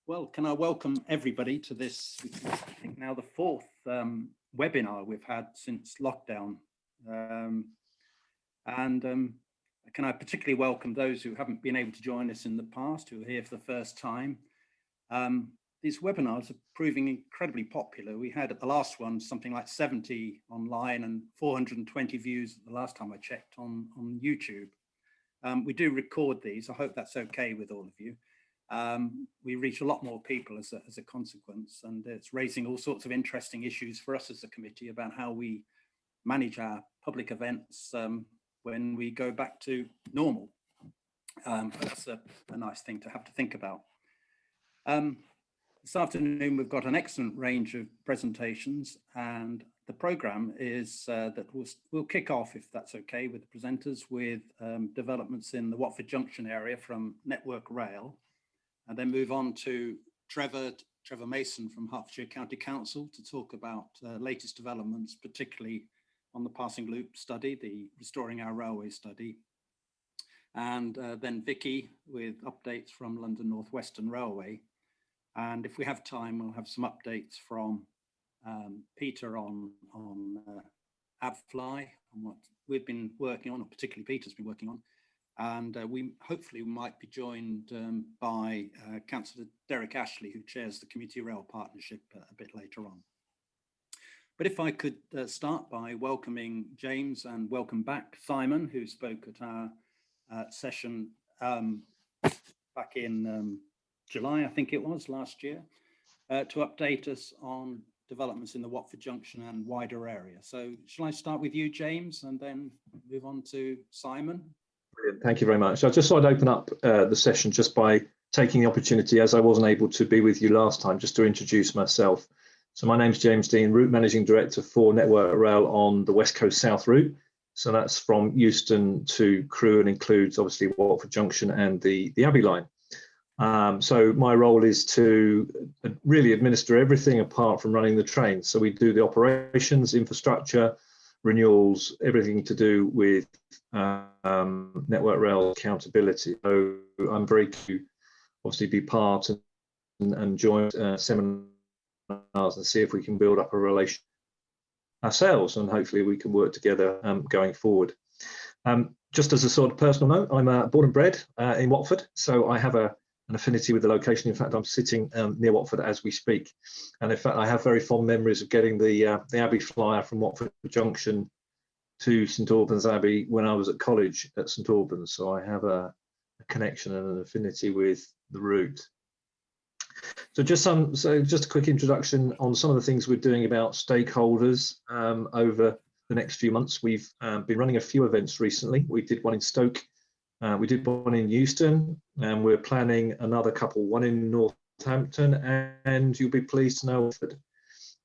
Well, can I welcome everybody to this, I think now the fourth webinar we've had since lockdown. Can I particularly welcome those who haven't been able to join us in the past, who are here for the first time. These webinars are proving incredibly popular. We had at the last one something like 70 online and 420 views the last time I checked on YouTube. We do record these. I hope that's okay with all of you. We reach a lot more people as a consequence, and it's raising all sorts of interesting issues for us as a committee about how we manage our public events when we go back to normal. That's a nice thing to have to think about. This afternoon we've got an excellent range of presentations, and the programme is that we'll kick off, if that's okay with the presenters, with developments in the Watford Junction area from Network Rail, and then move on to Trevor Mason from Hertfordshire County Council to talk about latest developments, particularly on the passing loop study, the Restoring Our Railway study. And then Vicky with updates from London Northwestern Railway. And if we have time, we'll have some updates from Peter on AbFly and what we've been working on, or particularly Peter's been working on. And we hopefully might be joined by Councillor Derrick Ashley, who chairs the Community Rail Partnership a bit later on. But if I could start by welcoming James and welcome back Simon, who spoke at our session back in July, I think it was, last year, to update us on developments in the Watford Junction and wider area. So shall I start with you, James, and then move on to Simon? Brilliant. Thank you very much. I just thought I'd open up the session just by taking the opportunity, as I wasn't able to be with you last time, just to introduce myself. So my name's James Dean, Route Managing Director for Network Rail on the West Coast South route. So that's from Euston to Crewe and includes obviously Watford Junction and the Abbey line. So my role is to really administer everything apart from running the train. So we do the operations, infrastructure, renewals, everything to do with Network Rail accountability. So I'm very keen to obviously be part and join seminars and see if we can build up a relation ourselves, and hopefully we can work together going forward. Just as a sort of personal note, I'm born and bred in Watford, so I have an affinity with the location. In fact, I'm sitting near Watford as we speak, and in fact I have very fond memories of getting the Abbey Flyer from Watford Junction to St Albans Abbey when I was at college at St Albans, so I have a connection and an affinity with the route. So just a quick introduction on some of the things we're doing about stakeholders over the next few months. We've been running a few events recently. We did one in Stoke, we did one in Euston, and we're planning another couple, one in Northampton, and you'll be pleased to know that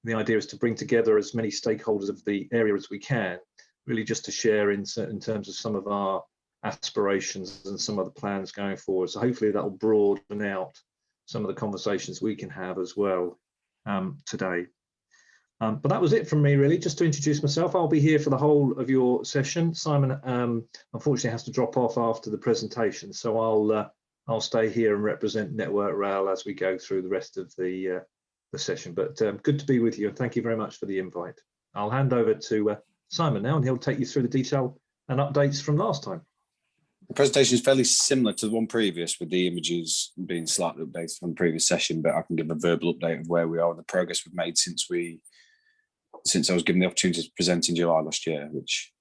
the idea is to bring together as many stakeholders of the area as we can, really just to share in terms of some of our aspirations and some of the plans going forward. So hopefully that will broaden out some of the conversations we can have as well today. But that was it from me, really, just to introduce myself. I'll be here for the whole of your session. Simon unfortunately has to drop off after the presentation, so I'll stay here and represent Network Rail as we go through the rest of the session. But good to be with you, and thank you very much for the invite. I'll hand over to Simon now, and he'll take you through the detail and updates from last time. The presentation is fairly similar to the one previous, with the images being slightly updated from the previous session, but I can give a verbal update of where we are and the progress we've made since I was given the opportunity to present in July last year, which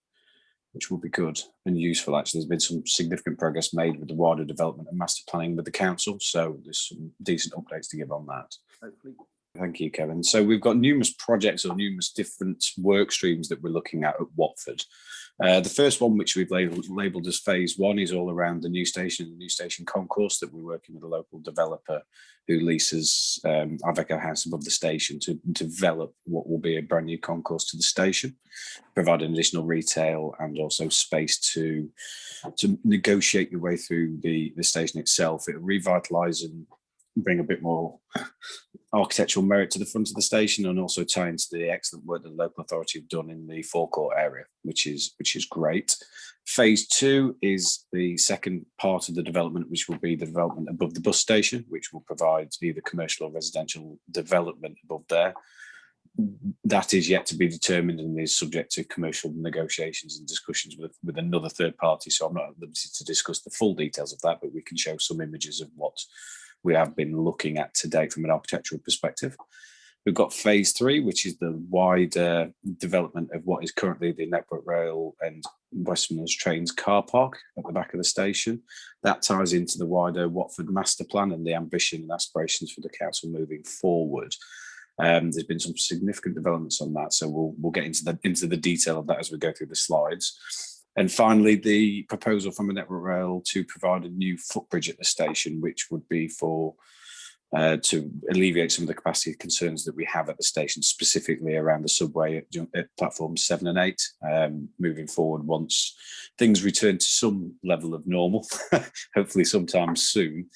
will be good and useful. Actually, there's been some significant progress made with the wider development and master planning with the council, so there's some decent updates to give on that. Hopefully. Thank you, Kevin. So we've got numerous projects or numerous different work streams that we're looking at Watford. The first one, which we've labelled as phase one, is all around the new station and the new station concourse that we're working with a local developer who leases Aveco House above the station to develop what will be a brand new concourse to the station, providing additional retail and also space to negotiate your way through the station itself. It will revitalise and bring a bit more architectural merit to the front of the station, and also tie into the excellent work that the local authority have done in the forecourt area, which is great. Phase 2 is the second part of the development, which will be the development above the bus station, which will provide either commercial or residential development above there. That is yet to be determined and is subject to commercial negotiations and discussions with another third party. So I'm not at liberty to discuss the full details of that, but we can show some images of what we have been looking at to date from an architectural perspective. We've got phase 3, which is the wider development of what is currently the Network Rail and Westminster Trains car park at the back of the station. That ties into the wider Watford master plan and the ambition and aspirations for the council moving forward. There's been some significant developments on that, so we'll get into the detail of that as we go through the slides. And finally, the proposal from the Network Rail to provide a new footbridge at the station, which would be for to alleviate some of the capacity concerns that we have at the station, specifically around the subway at platforms 7 and 8. Moving forward, once things return to some level of normal, hopefully sometime soon,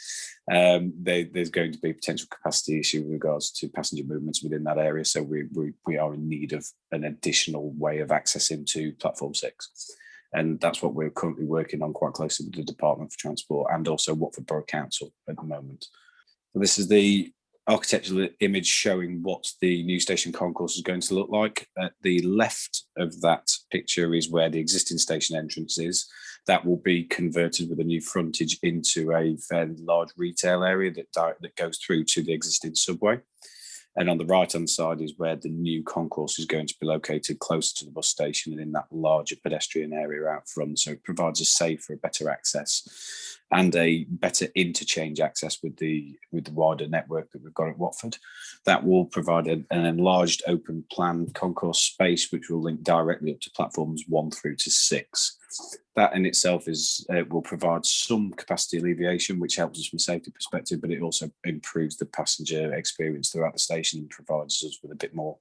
there's going to be a potential capacity issue with regards to passenger movements within that area. So we are in need of an additional way of accessing to platform 6. And that's what we're currently working on quite closely with the Department for Transport and also Watford Borough Council at the moment. So this is the architectural image showing what the new station concourse is going to look like. At the left of that picture is where the existing station entrance is. That will be converted with a new frontage into a fairly large retail area that goes through to the existing subway. And on the right-hand side is where the new concourse is going to be located closer to the bus station and in that larger pedestrian area out front. So it provides a safer, better access and a better interchange access with the wider network that we've got at Watford. That will provide an enlarged open plan concourse space, which will link directly up to platforms 1 through to 6. That in itself will provide some capacity alleviation, which helps us from a safety perspective, but it also improves the passenger experience throughout the station and provides us with a bit more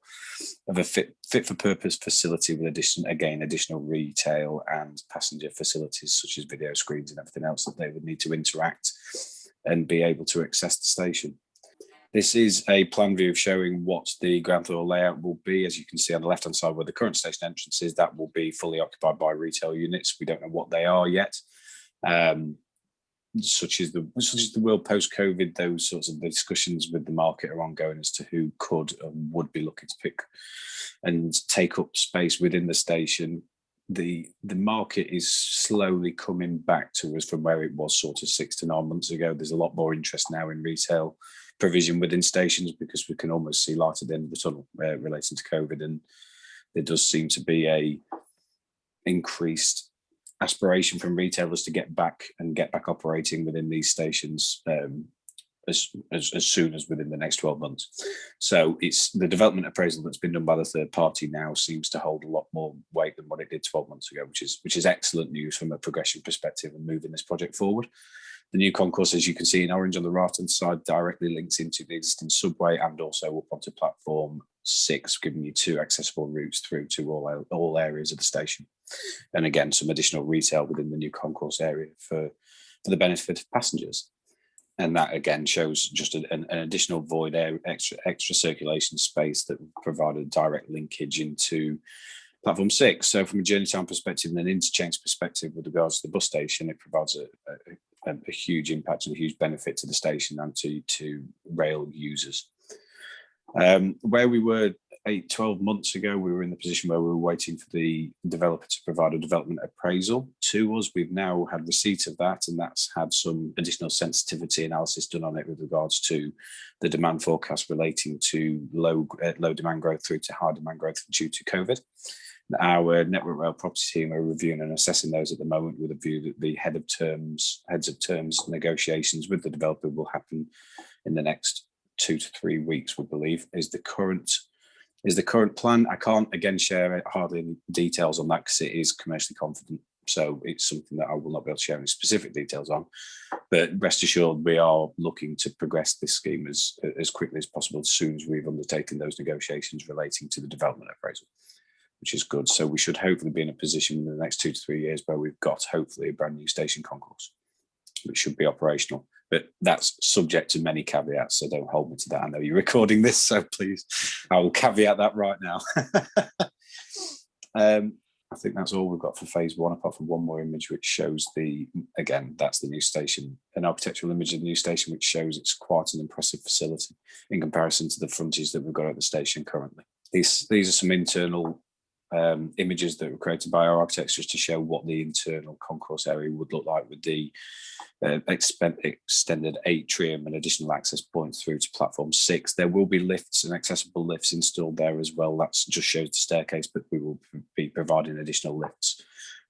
of a fit for purpose facility with additional retail and passenger facilities such as video screens and everything else that they would need to interact and be able to access the station. This is a plan view of showing what the ground floor layout will be. As you can see on the left-hand side where the current station entrance is, that will be fully occupied by retail units. We don't know what they are yet. Such as the world post-COVID, those sorts of discussions with the market are ongoing as to who could and would be looking to pick and take up space within the station. The market is slowly coming back to us from where it was sort of 6 to 9 months ago. There's a lot more interest now in retail provision within stations because we can almost see light at the end of the tunnel relating to COVID, and there does seem to be a increased aspiration from retailers to get back operating within these stations as soon as within the next 12 months. So it's the development appraisal that's been done by the third party now seems to hold a lot more weight than what it did 12 months ago, which is excellent news from a progression perspective and moving this project forward. The new concourse, as you can see in orange on the right-hand side, directly links into the existing subway and also up onto platform 6, giving you 2 accessible routes through to all areas of the station. And again, some additional retail within the new concourse area for the benefit of passengers. And that again shows just an additional void area, extra circulation space that provided direct linkage into platform 6. So from a journey time perspective and an interchange perspective with regards to the bus station, it provides a huge impact and a huge benefit to the station and to rail users. Where we were 12 months ago, we were in the position where we were waiting for the developer to provide a development appraisal to us. We've now had receipt of that, and that's had some additional sensitivity analysis done on it with regards to the demand forecast relating to low demand growth through to high demand growth due to COVID. Our Network Rail property team are reviewing and assessing those at the moment with a view that the heads of terms negotiations with the developer will happen in the next 2 to 3 weeks, we believe, is the current plan. I can't again share hardly any details on that because it is commercially confident. So it's something that I will not be able to share any specific details on. But rest assured, we are looking to progress this scheme as quickly as possible as soon as we've undertaken those negotiations relating to the development appraisal, which is good. So we should hopefully be in a position in the next 2 to 3 years where we've got hopefully a brand new station concourse, which should be operational. but that's subject to many caveats, so don't hold me to that. I know you're recording this, so please, I will caveat that right now. I think that's all we've got for phase one, apart from one more image, which shows again, that's the new station, an architectural image of the new station, which shows it's quite an impressive facility in comparison to the frontage that we've got at the station currently. These are some internal images that were created by our architects just to show what the internal concourse area would look like with the extended atrium and additional access points through to platform 6. There will be lifts and accessible lifts installed there as well. That just shows the staircase, but we will be providing additional lifts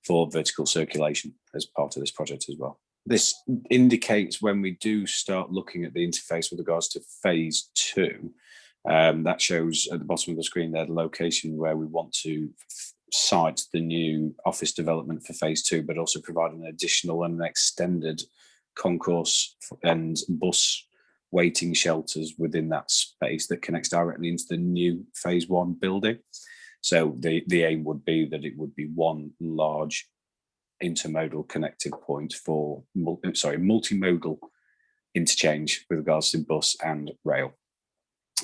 for vertical circulation as part of this project as well. This indicates when we do start looking at the interface with regards to phase 2. That shows at the bottom of the screen there the location where we want to site the new office development for phase 2, but also provide an additional and an extended concourse and bus waiting shelters within that space that connects directly into the new phase 1 building. So the aim would be that it would be one large intermodal connected point for multimodal interchange with regards to bus and rail.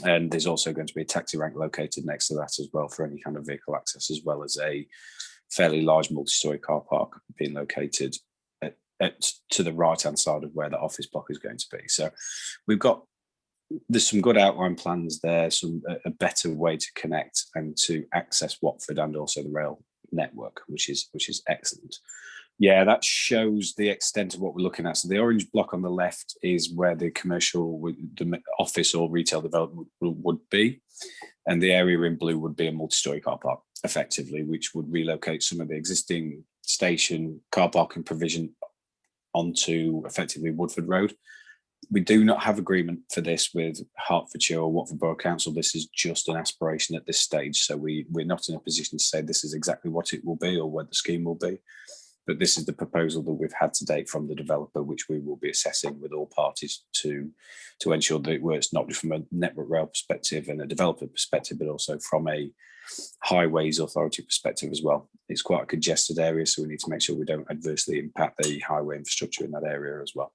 And there's also going to be a taxi rank located next to that as well for any kind of vehicle access, as well as a fairly large multi-storey car park being located to the right-hand side of where the office block is going to be. So there's some good outline plans there, a better way to connect and to access Watford and also the rail network, which is excellent. Yeah, that shows the extent of what we're looking at. So the orange block on the left is where the commercial, the office or retail development would be. And the area in blue would be a multi-storey car park, effectively, which would relocate some of the existing station car parking provision onto effectively Woodford Road. We do not have agreement for this with Hertfordshire or Watford Borough Council. This is just an aspiration at this stage. So we're not in a position to say this is exactly what it will be or what the scheme will be. But this is the proposal that we've had to date from the developer, which we will be assessing with all parties to ensure that it works not just from a network rail perspective and a developer perspective, but also from a highways authority perspective as well. It's quite a congested area, so we need to make sure we don't adversely impact the highway infrastructure in that area as well.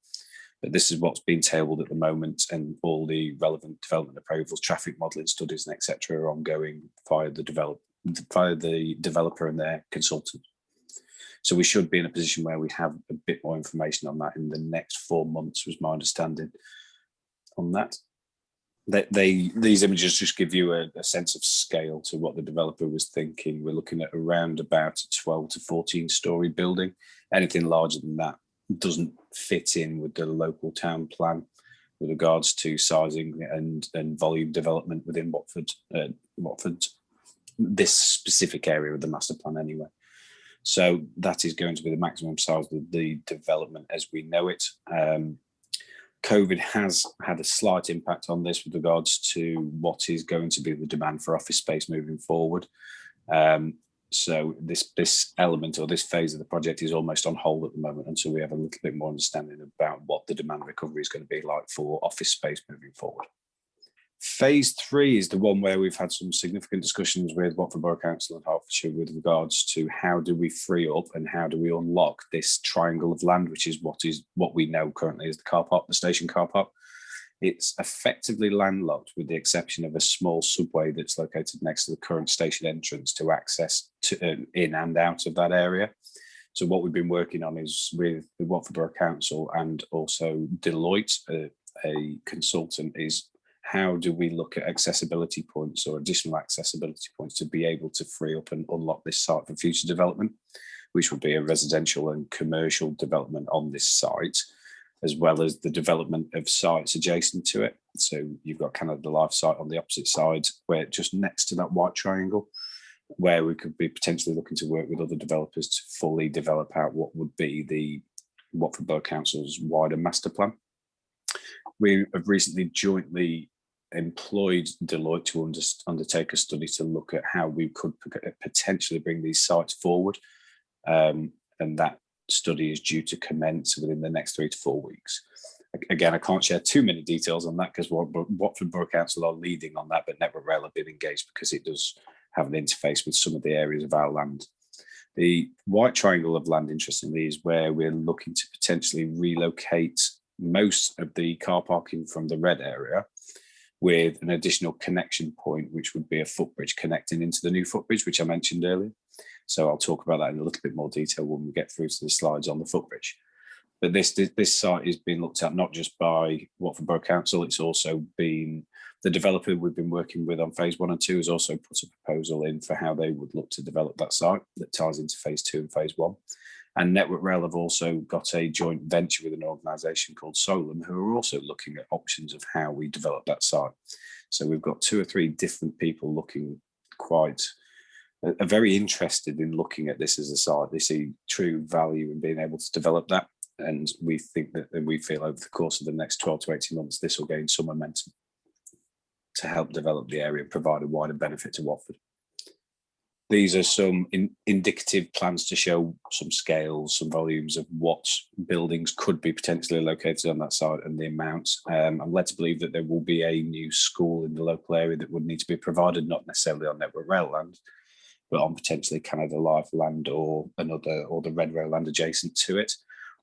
But this is what's been tabled at the moment, and all the relevant development approvals, traffic modelling studies, and etc. are ongoing via the developer and their consultant. So we should be in a position where we have a bit more information on that in the next 4 months, was my understanding on that. These images just give you a sense of scale to what the developer was thinking. We're looking at around about a 12 to 14 story building. Anything larger than that doesn't fit in with the local town plan with regards to sizing and volume development within Watford, this specific area of the master plan anyway. So that is going to be the maximum size of the development as we know it. COVID has had a slight impact on this with regards to what is going to be the demand for office space moving forward. So this element or this phase of the project is almost on hold at the moment until we have a little bit more understanding about what the demand recovery is going to be like for office space moving forward. Phase 3 is the one where we've had some significant discussions with Watford Borough Council and Hertfordshire with regards to how do we free up and how do we unlock this triangle of land, which is what we know currently as the car park, the station car park. It's effectively landlocked with the exception of a small subway that's located next to the current station entrance to access in and out of that area. So what we've been working on is with the Watford Borough Council and also Deloitte, a consultant, is how do we look at accessibility points or additional accessibility points to be able to free up and unlock this site for future development, which would be a residential and commercial development on this site, as well as the development of sites adjacent to it. So you've got kind of the life site on the opposite side, where just next to that white triangle, where we could be potentially looking to work with other developers to fully develop out what would be the Watford Borough Council's wider master plan. We have recently jointly employed Deloitte to undertake a study to look at how we could potentially bring these sites forward. And that study is due to commence within the next 3 to 4 weeks. Again, I can't share too many details on that because Watford Borough Council are leading on that, but Network Rail have been engaged because it does have an interface with some of the areas of our land. The white triangle of land, interestingly, is where we're looking to potentially relocate most of the car parking from the red area with an additional connection point, which would be a footbridge connecting into the new footbridge, which I mentioned earlier. So I'll talk about that in a little bit more detail when we get through to the slides on the footbridge. But this site is being looked at not just by Watford Borough Council, it's also been the developer we've been working with on phase 1 and 2 has also put a proposal in for how they would look to develop that site that ties into phase 2 and phase 1. And Network Rail have also got a joint venture with an organisation called Solum, who are also looking at options of how we develop that site. So we've got 2 or 3 different people looking are very interested in looking at this as a site. They see true value in being able to develop that. And we think that, and we feel over the course of the next 12 to 18 months, this will gain some momentum to help develop the area and provide a wider benefit to Watford. These are some indicative plans to show some scales, some volumes of what buildings could be potentially located on that site and the amounts. I'm led to believe that there will be a new school in the local area that would need to be provided, not necessarily on Network Rail land, but on potentially Canada Life land or the Red Rail land adjacent to it.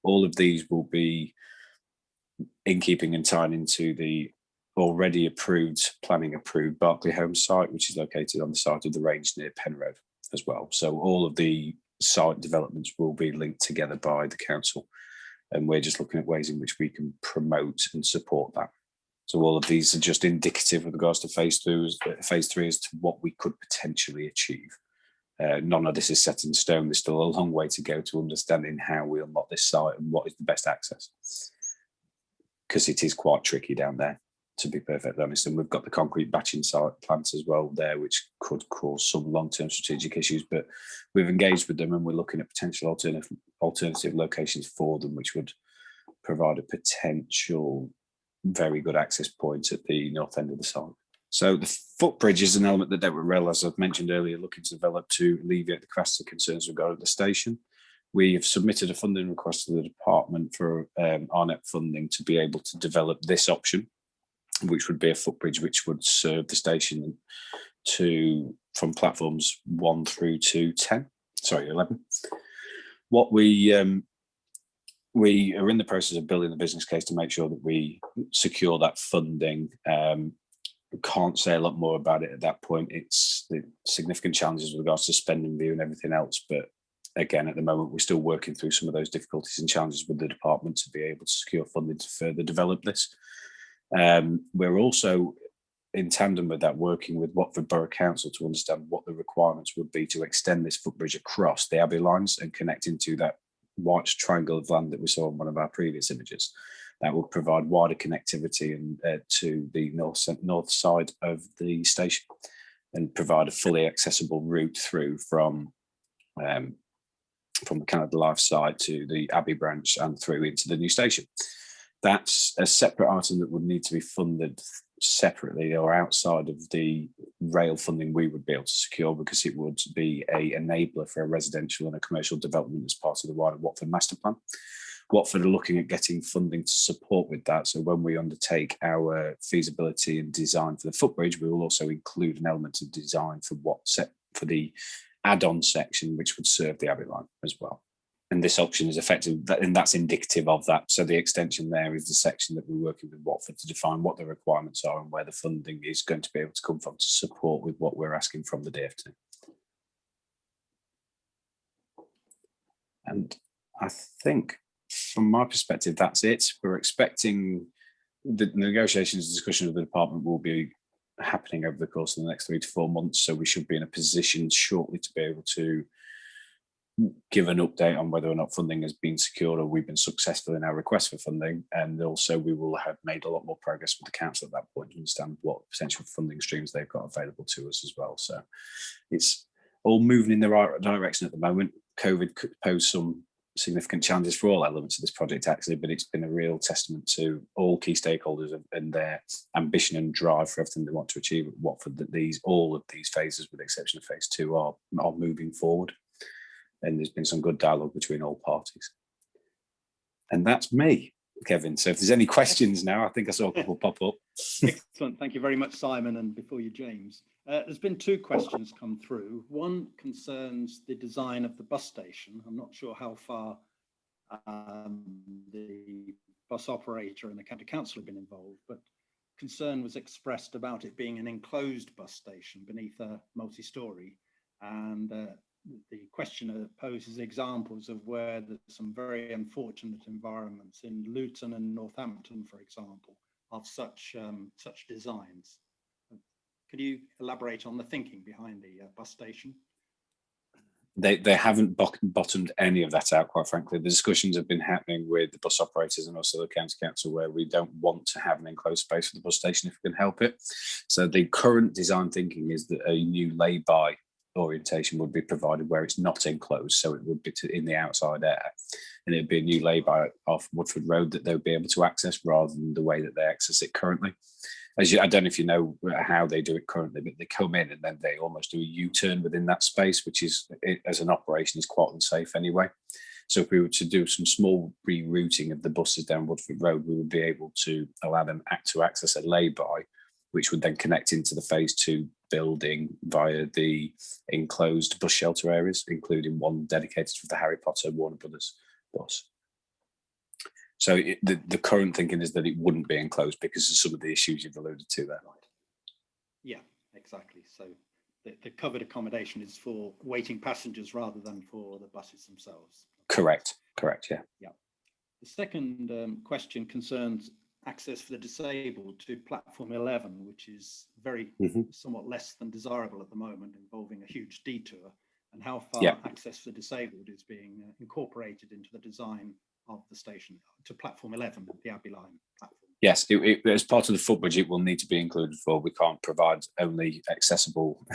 All of these will be in keeping and tying into the already planning approved Berkeley Home site, which is located on the side of the range near Penrose as well. So all of the site developments will be linked together by the council, and we're just looking at ways in which we can promote and support that. So all of these are just indicative with regards to phase 3 as to what we could potentially achieve. None of this is set in stone. There's still a long way to go to understanding how we unlock this site and what is the best access, because it is quite tricky down there, to be perfectly honest. And we've got the concrete batching site plants as well there, which could cause some long-term strategic issues, but we've engaged with them and we're looking at potential alternative locations for them, which would provide a potential very good access point at the north end of the site. So the footbridge is an element that Network Rail, as I've mentioned earlier, looking to develop to alleviate the capacity concerns regarding the station. We have submitted a funding request to the department for RNEP funding to be able to develop this option, which would be a footbridge which would serve the station from platforms 1 through to 11. What we are in the process of building the business case to make sure that we secure that funding. Can't say a lot more about it at that point. It's the significant challenges with regards to spending review and everything else. But again, at the moment, we're still working through some of those difficulties and challenges with the department to be able to secure funding to further develop this. We're also, in tandem with that, working with Watford Borough Council to understand what the requirements would be to extend this footbridge across the Abbey lines and connect into that white triangle of land that we saw in one of our previous images. That will provide wider connectivity to the north side of the station and provide a fully accessible route through from the Canada Life side to the Abbey branch and through into the new station. That's a separate item that would need to be funded separately or outside of the rail funding we would be able to secure, because it would be an enabler for a residential and a commercial development as part of the wider Watford master plan. Watford are looking at getting funding to support with that. So when we undertake our feasibility and design for the footbridge, we will also include an element of design for for the add-on section, which would serve the Abbey line as well. And this option is effective, and that's indicative of that. So the extension there is the section that we're working with Watford to define what the requirements are and where the funding is going to be able to come from to support with what we're asking from the DFT. And I think, from my perspective, that's it. We're expecting the negotiations and discussion with the department will be happening over the course of the next 3 to 4 months. So we should be in a position shortly to be able to give an update on whether or not funding has been secured or we've been successful in our request for funding. And also we will have made a lot more progress with the council at that point to understand what potential funding streams they've got available to us as well. So it's all moving in the right direction at the moment. COVID could pose some significant challenges for all elements of this project, actually, but it's been a real testament to all key stakeholders and their ambition and drive for everything they want to achieve at Watford, that all of these phases, with the exception of phase 2, are moving forward. And there's been some good dialogue between all parties. And that's me, Kevin. So if there's any questions now, I think I saw a couple pop up. Excellent. Thank you very much, Simon. And before you, James, there's been 2 questions come through. One concerns the design of the bus station. I'm not sure how far the bus operator and the county council have been involved, but concern was expressed about it being an enclosed bus station beneath a multi-storey, and the questioner poses examples of where there's some very unfortunate environments in Luton and Northampton, for example, of such designs. Could you elaborate on the thinking behind the bus station? They haven't bottomed any of that out, quite frankly. The discussions have been happening with the bus operators and also the county council, where we don't want to have an enclosed space for the bus station if we can help it. So the current design thinking is that a new lay-by orientation would be provided where it's not enclosed, so it would be in the outside air, and it'd be a new lay-by off Woodford Road that they would be able to access rather than the way that they access it currently. I don't know if you know how they do it currently, but they come in and then they almost do a U-turn within that space, which is, as an operation, is quite unsafe anyway. So if we were to do some small rerouting of the buses down Woodford Road, we would be able to allow them to access a lay-by, which would then connect into the phase 2 building via the enclosed bus shelter areas, including one dedicated for the Harry Potter Warner Brothers bus. So the current thinking is that it wouldn't be enclosed because of some of the issues you've alluded to there. Yeah, exactly. So the covered accommodation is for waiting passengers rather than for the buses themselves. Correct, yeah. Yeah. The second question concerns access for the disabled to platform 11, which is somewhat less than desirable at the moment, involving a huge detour, and how far access for the disabled is being incorporated into the design of the station to platform 11, the Abbey Line platform. Yes, as part of the foot budget will need to be included for. We can't provide only accessible,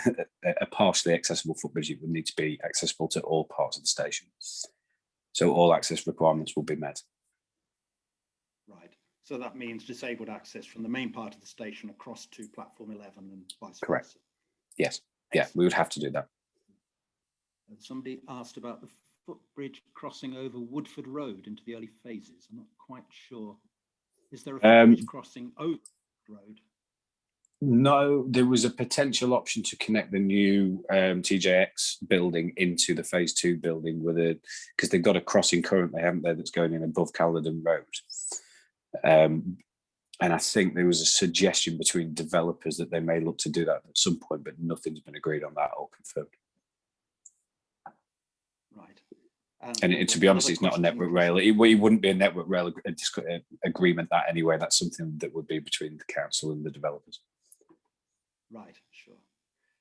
a partially accessible foot budget would need to be accessible to all parts of the station. So all access requirements will be met. Right. So that means disabled access from the main part of the station across to platform 11 and vice versa. Correct. Yes. Yeah, we would have to do that. Somebody asked about the footbridge crossing over Woodford Road into the early phases. I'm not quite sure. Is there a footbridge crossing over the road? No, there was a potential option to connect the new TJX building into the phase 2 building with it, because they've got a crossing currently, haven't they, that's going in above Caledon Road. And I think there was a suggestion between developers that they may look to do that at some point, but nothing's been agreed on that or confirmed. Right. And to be honest, it's not a network rail. It wouldn't be a network rail agreement that anyway. That's something that would be between the council and the developers. Right, sure.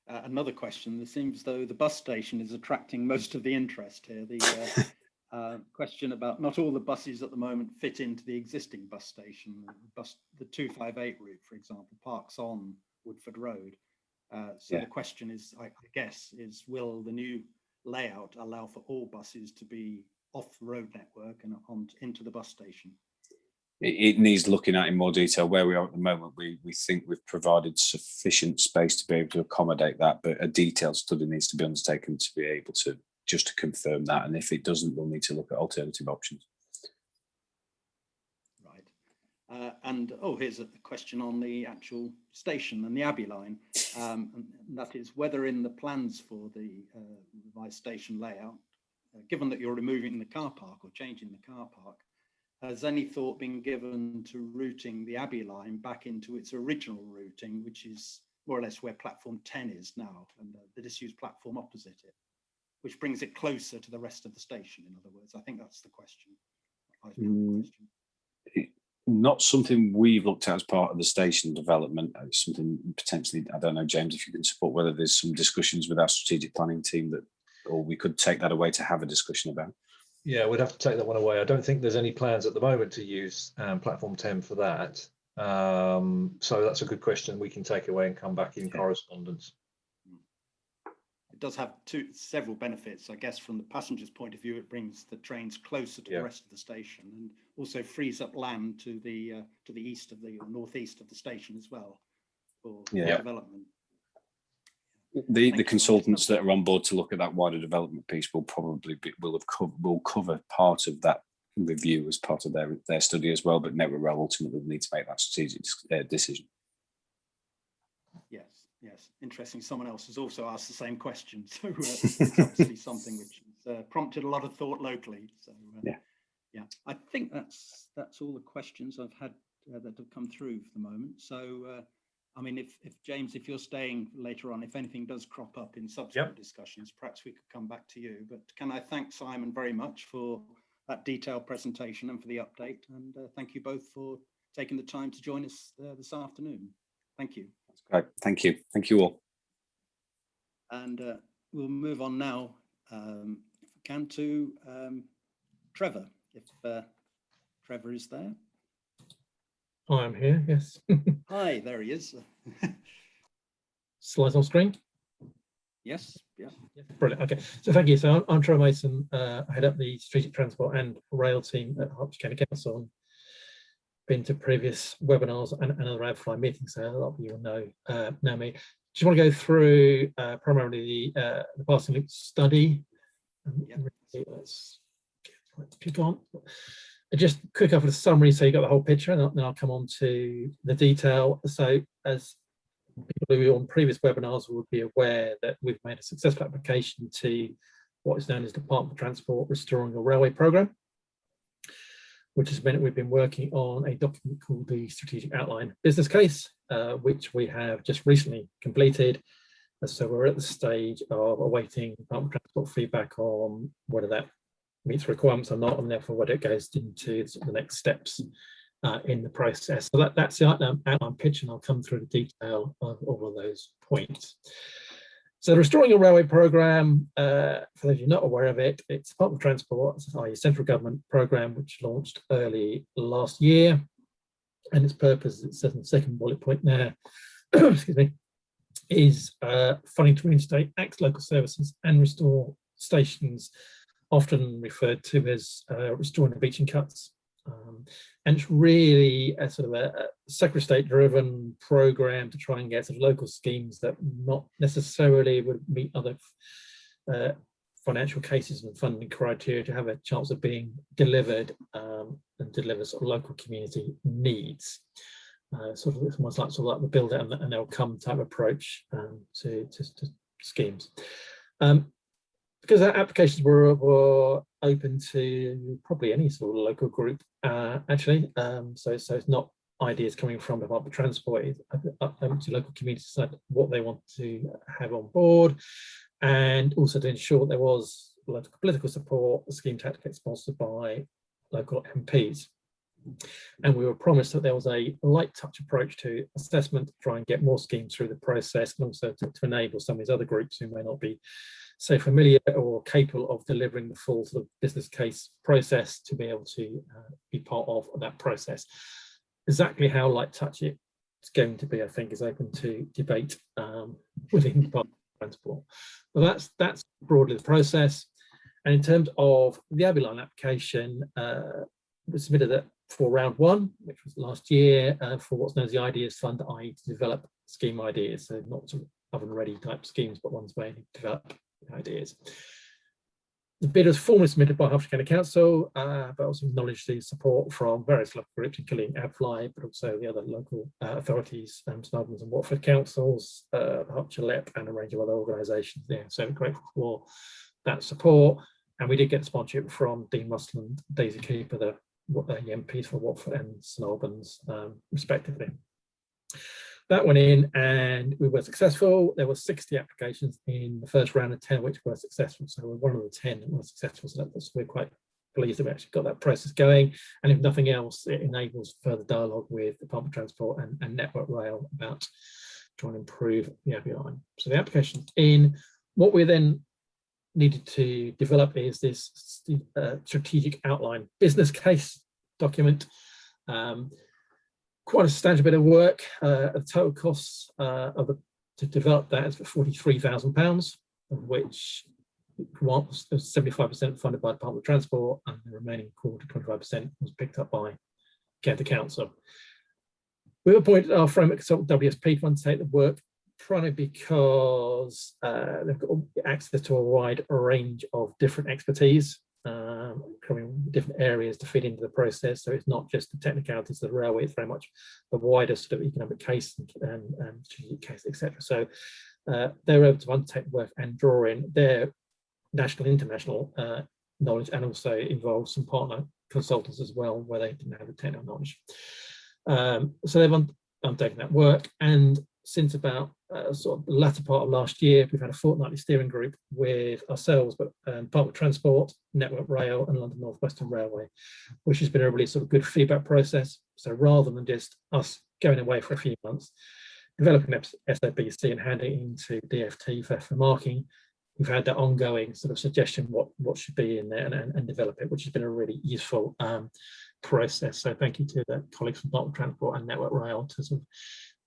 Another question. It seems though the bus station is attracting most of the interest here. The question about not all the buses at the moment fit into the existing bus station. The 258 route, for example, parks on Woodford Road. The question is, I guess, is will the new layout allow for all buses to be off the road network and into the bus station? It needs looking at in more detail. Where we are at the moment, we think we've provided sufficient space to be able to accommodate that, but a detailed study needs to be undertaken to be able to just to confirm that. And if it doesn't, we'll need to look at alternative options. Right. Here's a question on the actual station and the Abbey line. And that is whether in the plans for the revised station layout, given that you're removing the car park or changing the car park, has any thought been given to routing the Abbey line back into its original routing, which is more or less where platform 10 is now, and the disused platform opposite it, which brings it closer to the rest of the station, in other words? I think that's the question. Not something we've looked at as part of the station development. It's something potentially, I don't know, James, if you can support whether there's some discussions with our strategic planning team that, or we could take that away to have a discussion about. Yeah, we'd have to take that one away. I don't think there's any plans at the moment to use platform 10 for that. So that's a good question we can take away and come back in correspondence. It does have several benefits, I guess. From the passenger's point of view, it brings the trains closer to the rest of the station, and also frees up land to the east of the, or northeast of the station as well for development. The consultants that are on board to look at that wider development piece will probably will cover part of that review as part of their study as well. But Network Rail ultimately will need to make that strategic decision. Yes, interesting. Someone else has also asked the same question, so it's obviously something which has prompted a lot of thought locally. So Yeah, I think that's all the questions I've had that have come through for the moment. So, I mean, if James, if you're staying later on, if anything does crop up in subsequent discussions, perhaps we could come back to you. But can I thank Simon very much for that detailed presentation and for the update, and thank you both for taking the time to join us this afternoon. Thank you. That's great. Thank you. Thank you all. And we'll move on now, if we can, to Trevor, if Trevor is there. I am here, yes. Hi, there he is. Slides on screen? Yes, yeah. Brilliant, okay. So thank you. So I'm Trevor Mason. I head up the strategic transport and rail team at Hertfordshire County Council. Been to previous webinars and other AbFly meetings, so a lot of you will know me. Just want to go through primarily the passing loop study. Let's click on. Just quick up with a summary, so you got the whole picture, and then I'll come on to the detail. So, as people who are on previous webinars would be aware, that we've made a successful application to what is known as Department of Transport Restoring a Railway Programme, which has meant we've been working on a document called the Strategic Outline Business Case, which we have just recently completed. So we're at the stage of awaiting Department of Transport feedback on whether that meets requirements or not, and therefore whether it goes into the next steps in the process. So that's the outline pitch, and I'll come through the detail of all of those points. So the Restoring a Railway Programme, for those of you not aware of it, it's Department of Transport, i.e. central government programme, which launched early last year. And its purpose, it says in the second bullet point there, excuse me, is funding to reinstate ACT local services and restore stations, often referred to as restoring the beach and cuts. And it's really a sort of a Secretary of State driven programme to try and get sort of local schemes that not necessarily would meet other financial cases and funding criteria to have a chance of being delivered and deliver sort of local community needs. Sort of it's almost like the build it and they'll come type approach to schemes. Because our applications were open to probably any sort of local group, actually. So it's not ideas coming from the Department of Transport, it's up to local communities decide what they want to have on board, and also to ensure there was local political support, the scheme had to get sponsored by local MPs. And we were promised that there was a light touch approach to assessment to try and get more schemes through the process, and also to enable some of these other groups who may not be so familiar or capable of delivering the full sort of business case process to be able to be part of that process. Exactly how light touch it's going to be, I think, is open to debate within the Department of Transport. But that's broadly the process. And in terms of the Abbey Line application, we submitted that for round one, which was last year, for what's known as the Ideas Fund, i.e. to develop scheme ideas, so not sort of oven ready type schemes, but ones where you develop ideas. The bid was formally submitted by Hertfordshire County Council, but also acknowledged the support from various local groups, including AbFly, but also the other local authorities, St Albans and Watford councils, Hertfordshire LEP, and a range of other organisations there. So we're grateful for that support. And we did get sponsorship from Dean Russell and Daisy Cooper, the MPs for Watford and St Albans, respectively. That went in and we were successful. There were 60 applications in the first round, of 10 which were successful. So we're one of the 10 that were successful. So we're quite pleased that we actually got that process going. And if nothing else, it enables further dialogue with the Department of Transport and Network Rail about trying to improve the Abbey Line. So the application's in. What we then needed to develop is this strategic outline business case document. Quite a substantial bit of work. The total costs to develop that is for £43,000, of which 75% funded by the Department of Transport, and the remaining quarter, 25%, was picked up by County Council. We've appointed our framework consultant WSP to undertake the work, primarily because they've got access to a wide range of different expertise, coming different areas to fit into the process. So it's not just the technicalities of the railway, it's very much the wider sort of economic case and strategic case, etc. So they're able to undertake work and draw in their national and international knowledge, and also involve some partner consultants as well, where they didn't have the technical knowledge. So they've undertaken that work, and since about sort of the latter part of last year, we've had a fortnightly steering group with ourselves, but Department of Transport, Network Rail, and London Northwestern Railway, which has been a really sort of good feedback process. So rather than just us going away for a few months, developing SOBC and handing it into DFT for marking, we've had that ongoing sort of suggestion what should be in there and develop it, which has been a really useful process. So thank you to the colleagues from Department of Transport and Network Rail to sort of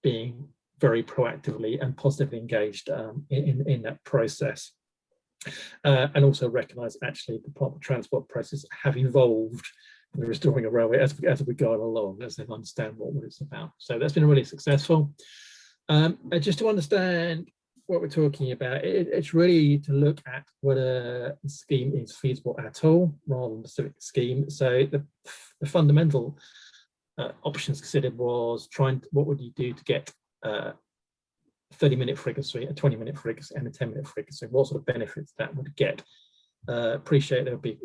being very proactively and positively engaged in that process. And also recognise actually the Department of Transport process have evolved in restoring a railway as we go along, as they understand what it's about. So that's been really successful. And just to understand what we're talking about, it's really to look at whether the scheme is feasible at all rather than a specific scheme. So the fundamental options considered was what would you do to get 30-minute frequency, a 20-minute frequency, and a 10-minute frequency? What sort of benefits that would get? Appreciate there would be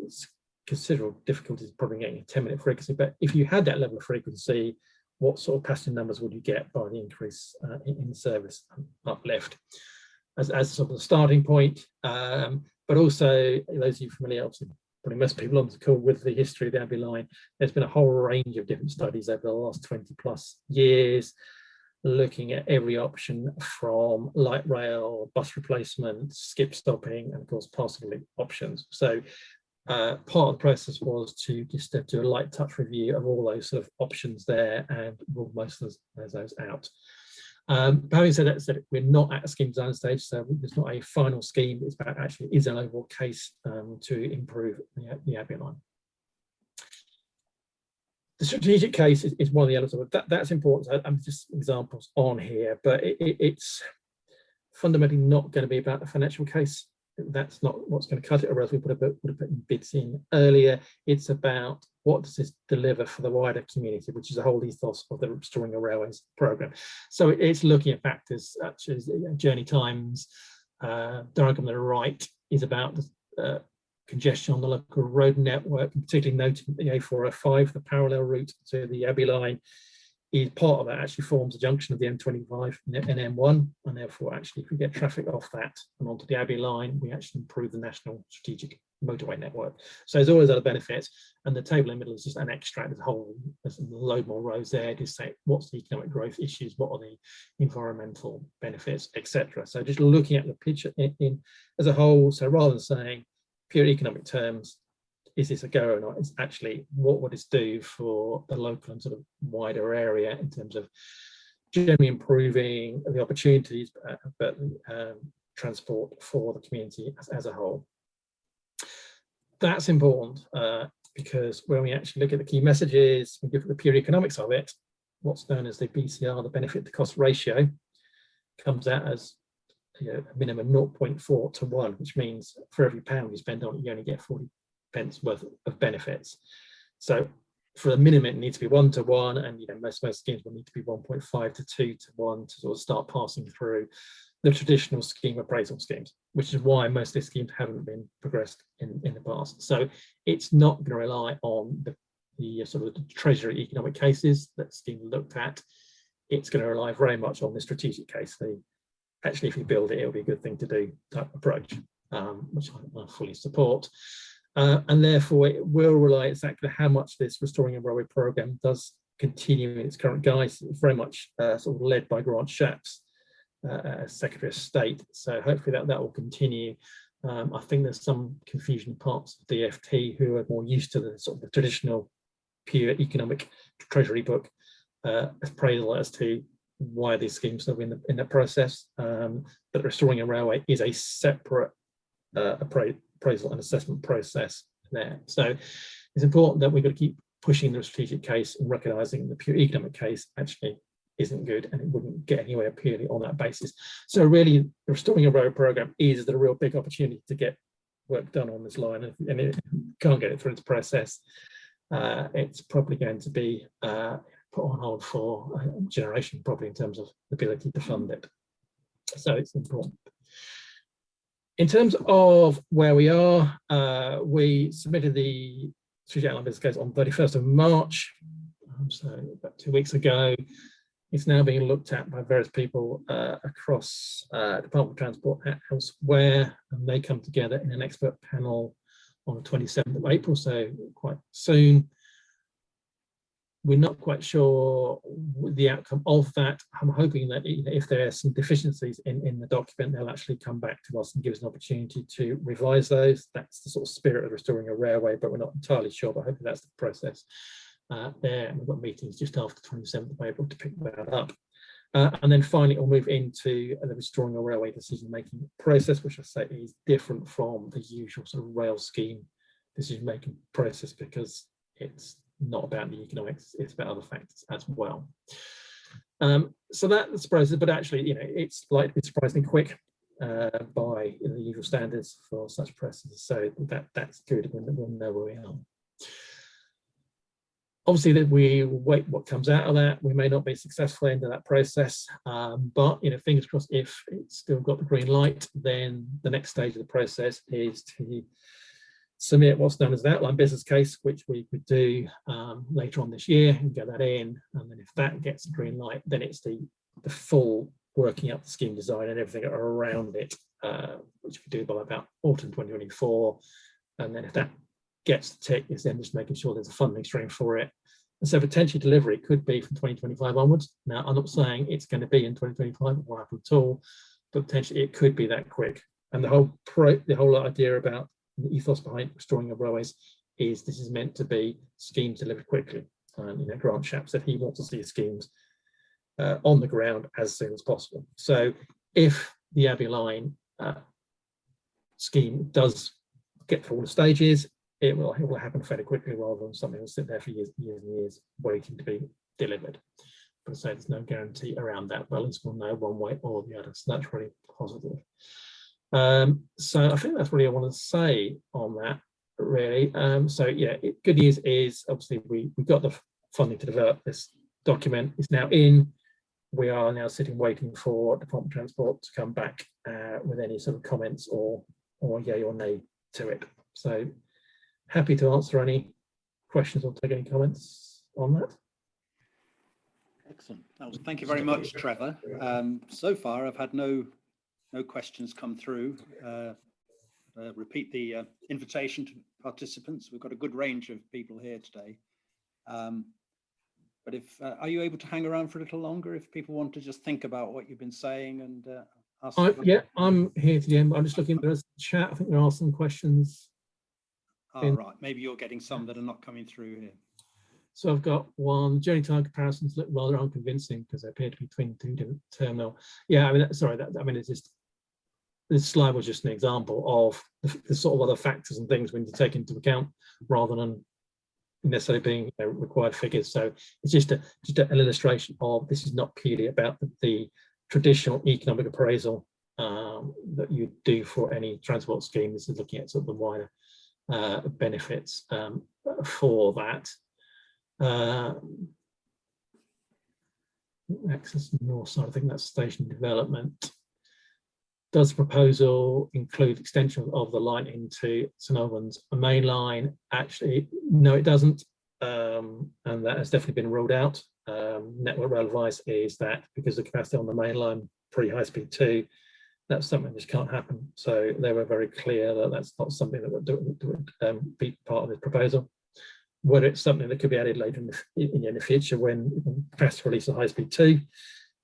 considerable difficulties probably getting a 10-minute frequency, but if you had that level of frequency, what sort of passenger numbers would you get by the increase in service uplift as sort of the starting point? But also, those of you familiar, obviously, probably most people on the call with the history of the Abbey line, there's been a whole range of different studies over the last 20 plus years, looking at every option from light rail, bus replacement, skip stopping, and of course, parcel options. So part of the process was to just do a light touch review of all those sort of options there and rule most of those out. But having said that, we're not at a scheme design stage, so there's not a final scheme. It's about actually is an overall case to improve the Abbey line. The strategic case is one of the elements of it. That's important. So I'm just examples on here, but it's fundamentally not going to be about the financial case. That's not what's going to cut it, or else we would have put bids in earlier. It's about what does this deliver for the wider community, which is the whole ethos of the Restoring a Railways programme. So it's looking at factors such as journey times. Diagram on the right is about the congestion on the local road network, particularly noting the A405, the parallel route to the Abbey line, is part of that, actually forms a junction of the M25 and M1, and therefore actually if we get traffic off that and onto the Abbey line, we actually improve the national strategic motorway network. So there's always other benefits, and the table in the middle is just an extract of the whole. There's a load more rows there to say what's the economic growth issues, what are the environmental benefits, etc. So just looking at the picture in as a whole. So rather than saying pure economic terms, is this a go or not? It's actually what would this do for the local and sort of wider area in terms of generally improving the opportunities, but transport for the community as a whole. That's important because when we actually look at the key messages, we look at the pure economics of it, what's known as the BCR, the benefit to cost ratio, comes out as a minimum 0.4 to 1, which means for every £1 you spend on it, you only get 40 pence worth of benefits. So for the minimum, it needs to be 1 to 1, and most schemes will need to be 1.5 to 2 to 1 to sort of start passing through the traditional scheme appraisal schemes, which is why most of these schemes haven't been progressed in the past. So it's not going to rely on the sort of the Treasury economic cases that the scheme looked at. It's going to rely very much on the strategic case. Actually, if you build it, it'll be a good thing to do type approach, which I fully support. And therefore, it will rely exactly how much this Restoring a Railway programme does continue in its current guise. It's very much sort of led by Grant Shapps as Secretary of State. So hopefully that will continue. I think there's some confusion in parts of DFT who are more used to the sort of the traditional pure economic Treasury book appraisal as to why these schemes are in the process. But Restoring a Railway is a separate appraisal and assessment process there. So it's important that we've got to keep pushing the strategic case and recognising the pure economic case actually isn't good and it wouldn't get anywhere purely on that basis. So really, the Restoring a Railway programme is the real big opportunity to get work done on this line, and it can't get it through its process. It's probably going to be put on hold for a generation, probably in terms of the ability to fund it. So it's important. In terms of where we are, we submitted the strategic outline business case on 31st of March, so about 2 weeks ago. It's now being looked at by various people across Department of Transport and elsewhere, and they come together in an expert panel on the 27th of April, so quite soon. We're not quite sure the outcome of that. I'm hoping that if there are some deficiencies in the document, they'll actually come back to us and give us an opportunity to revise those. That's the sort of spirit of restoring a railway, but we're not entirely sure, but hopefully that's the process there. And we've got meetings just after 27th of April to pick that up. And then finally, we'll move into the restoring a railway decision-making process, which I say is different from the usual sort of rail scheme decision-making process, because it's not about the economics, it's about other factors as well. So that's the process, but actually, it's likely to be surprisingly quick by the usual standards for such processes. So that's good, we'll know where we are. Obviously, that we wait what comes out of that. We may not be successful into that process, but fingers crossed, if it's still got the green light, then the next stage of the process is to submit what's known as an outline business case, which we could do later on this year and get that in. And then if that gets a green light, then it's the full working up the scheme design and everything around it, which we do by about autumn 2024. And then if that gets the tick, is then just making sure there's a funding stream for it. And so potentially delivery could be from 2025 onwards. Now, I'm not saying it's going to be in 2025, it won't happen at all, but potentially it could be that quick. And the whole idea about the ethos behind restoring of railways is this is meant to be schemes delivered quickly. Grant Shapps said he wants to see schemes on the ground as soon as possible. So if the Abbey line scheme does get through all the stages, it will happen fairly quickly, rather than something that will sit there for years and years waiting to be delivered. But so there's no guarantee around that, but at least we'll know one way or the other. So that's really positive. So I think that's really all I want to say on that, really. So yeah, good news is obviously we got the funding to develop this document. It's now in. We are now sitting waiting for Department of Transport to come back with any sort of comments or yay or nay to it. So happy to answer any questions or take any comments on that. Excellent. Thank you very much, Trevor. So far, I've had no questions come through. Repeat the invitation to participants. We've got a good range of people here today. But are you able to hang around for a little longer if people want to just think about what you've been saying and ask? Yeah, I'm here to the end. I'm just looking at the chat. I think there are some questions. Oh, right. Maybe you're getting some that are not coming through here. So I've got one. Journey time comparisons look rather unconvincing because they appear to be between two different terminal. Yeah, I mean, sorry. It's just this slide was just an example of the sort of other factors and things we need to take into account rather than necessarily being required figures. So it's just an illustration of this is not purely about the traditional economic appraisal that you do for any transport scheme. This is looking at sort of the wider benefits for that. Access to the north side, I think that's station development. Does the proposal include extension of the line into St Albans main line? Actually, no, it doesn't, and that has definitely been ruled out. Network Rail advice is that because the capacity on the main line pre-high speed 2, that's something that just can't happen. So they were very clear that that's not something that would be part of this proposal. Whether it's something that could be added later in the future when capacity release of high speed 2,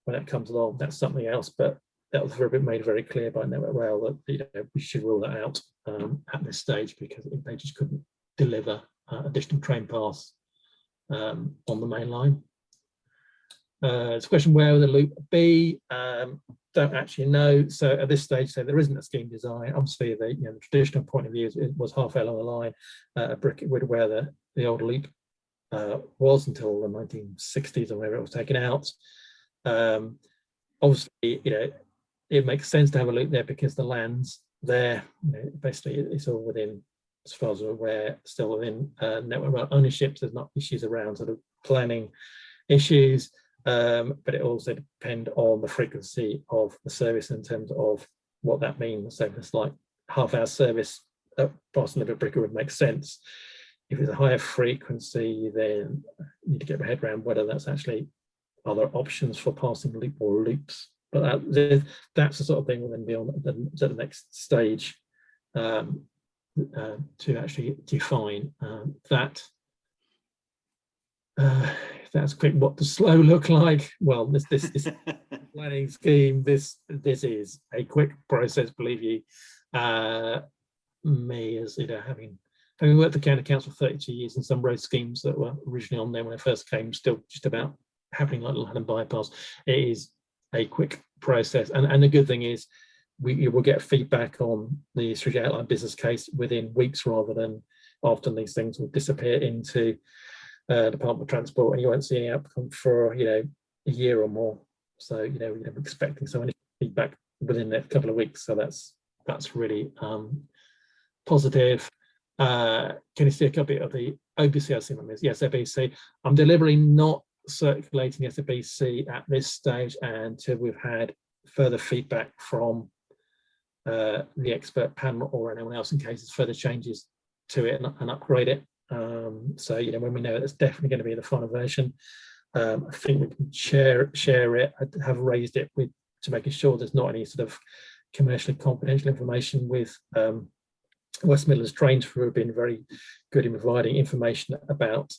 when that comes along, that's something else. But that was made very clear by Network Rail that we should rule that out at this stage because they just couldn't deliver additional train paths on the main line. It's a question, where will the loop be? Don't actually know. So at this stage, there isn't a scheme design. Obviously, the traditional point of view it was halfway along the line, a brick where the old loop was until the 1960s or whenever it was taken out. Obviously, it makes sense to have a loop there because the land's there. Basically, it's all within, as far as we're aware, still within Network Rail ownership. There's not issues around sort of planning issues. But it also depends on the frequency of the service in terms of what that means. So it's like half-hour service at Boston Liver Bricker would make sense. if it's a higher frequency, then you need to get my head around whether that's actually other options for passing loop or loops. But that's the sort of thing we'll then be on the next stage to actually define that. If that's quick, what does slow look like? Well, this planning scheme, this is a quick process, believe you. Me, as you know, having worked for county council for 32 years, and some road schemes that were originally on there when I first came, still just about happening like London bypass. It is a quick process, and the good thing is you will get feedback on the strategic outline business case within weeks, rather than often these things will disappear into Department of Transport, and you won't see any outcome for a year or more. So we're expecting some initial feedback within a couple of weeks. So that's really positive. Can you see a copy of the OBC? I've seen on this. Yes, OBC. I'm deliberately not circulating the SABC at this stage until we've had further feedback from the expert panel or anyone else, in case there's further changes to it and upgrade it. So when we know it's definitely going to be the final version, I think we can share it. I have raised it to making sure there's not any sort of commercially confidential information with West Midlands Trains, who have been very good in providing information about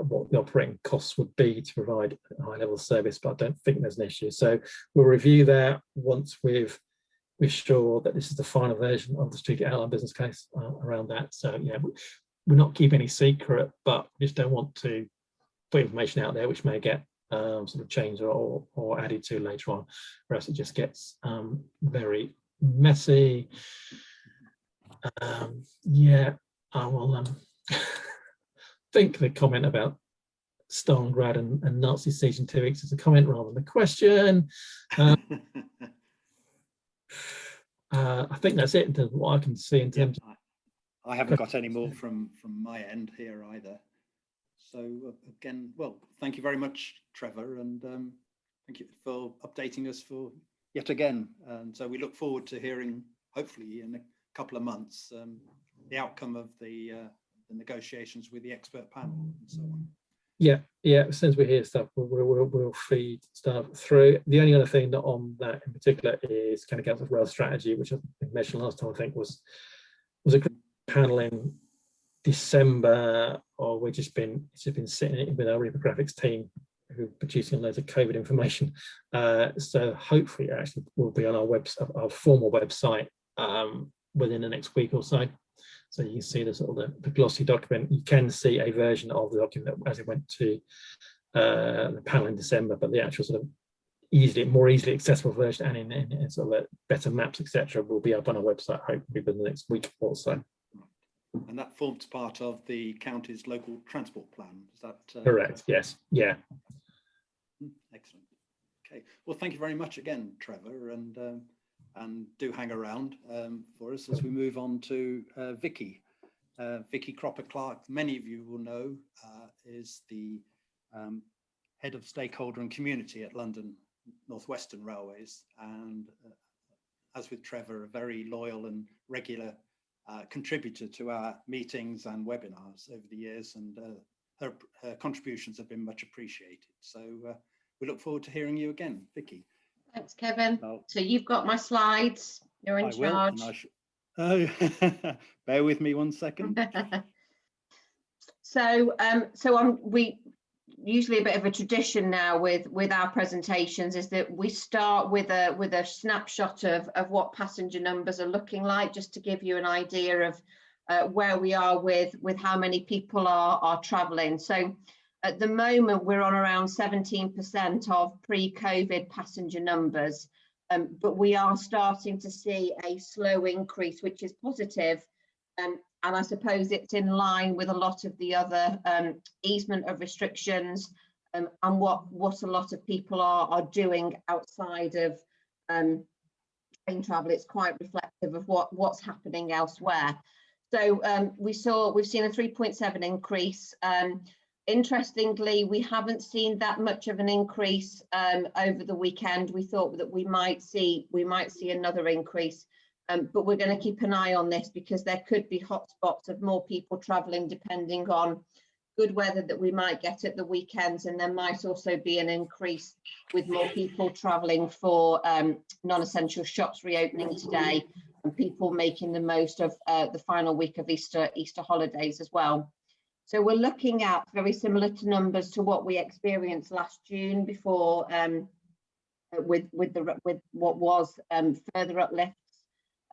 what the operating costs would be to provide a high level of service, but I don't think there's an issue. So we'll review that once we're sure that this is the final version of the strategic outline business case around that. So we're not keeping any secret, but we just don't want to put information out there which may get sort of changed or added to later on, or else it just gets very messy. I will think the comment about Stalingrad and Nazi siege in 2 weeks is a comment rather than a question. I think that's it in terms of what I can see in terms of. I haven't got any more from my end here either. So again, well, thank you very much, Trevor, and thank you for updating us for yet again. And so we look forward to hearing, hopefully in a couple of months, the outcome of the negotiations with the expert panel and so on. Yeah. As soon as we hear stuff, we'll feed stuff through. The only other thing on that in particular is County Council's rail strategy, which I mentioned last time. I think was a panel in December, or it's just been sitting with our reprographics team, who are producing loads of COVID information. So hopefully, it actually will be on our website, our formal website, within the next week or so. So you can see the sort of the glossy document. You can see a version of the document as it went to the panel in December, but the actual sort of more easily accessible version and in sort of better maps, etc., will be up on our website hopefully within the next week or so. And that forms part of the county's local transport plan. Is that correct? Yes. Yeah. Excellent. Okay. Well, thank you very much again, Trevor, and do hang around for us as we move on to Vicky. Vicky Cropper-Clark, many of you will know, is the head of stakeholder and community at London Northwestern Railways, and as with Trevor, a very loyal and regular contributor to our meetings and webinars over the years, and her contributions have been much appreciated. So we look forward to hearing you again, Vicky. Thanks, Kevin. So you've got my slides. You're in charge. Bear with me 1 second. We usually, a bit of a tradition now with our presentations is that we start with a snapshot of what passenger numbers are looking like, just to give you an idea of where we are with how many people are travelling. So at the moment, we're on around 17% of pre-COVID passenger numbers, but we are starting to see a slow increase, which is positive. And I suppose it's in line with a lot of the other easement of restrictions and what a lot of people are doing outside of train travel. It's quite reflective of what's happening elsewhere. So we've seen a 3.7 increase. Interestingly, we haven't seen that much of an increase over the weekend. We thought that we might see another increase But we're going to keep an eye on this because there could be hotspots of more people travelling depending on good weather that we might get at the weekends, and there might also be an increase with more people travelling for non-essential shops reopening today, and people making the most of the final week of Easter holidays as well. So we're looking at very similar to numbers to what we experienced last June before with what was further uplifts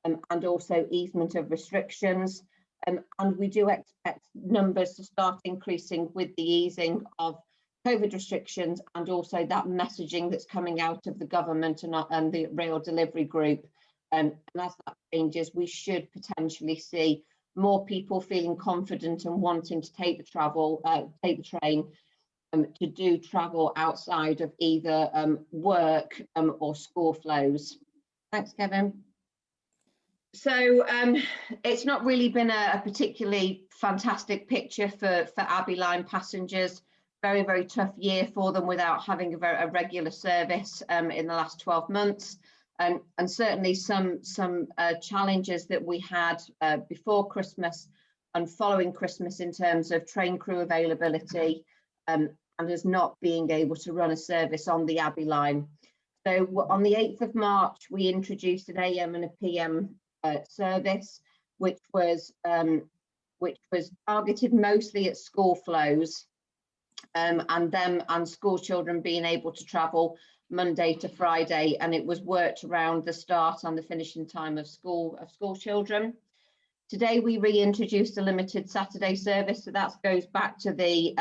and also easement of restrictions. And we do expect numbers to start increasing with the easing of COVID restrictions and also that messaging that's coming out of the government and the rail delivery group. And as that changes, we should potentially see more people feeling confident and wanting to take the train to do travel outside of either work or school flows. Thanks, Kevin. So it's not really been a particularly fantastic picture for Abbey Line passengers. Very, very tough year for them without having a regular service in the last 12 months. And certainly some challenges that we had before Christmas and following Christmas in terms of train crew availability and as not being able to run a service on the Abbey Line. So on the 8th of March, we introduced an AM and a PM service, which was targeted mostly at school flows and school children being able to travel Monday to Friday, and it was worked around the start and the finishing time of school children. Today we reintroduced a limited Saturday service, so that goes back to the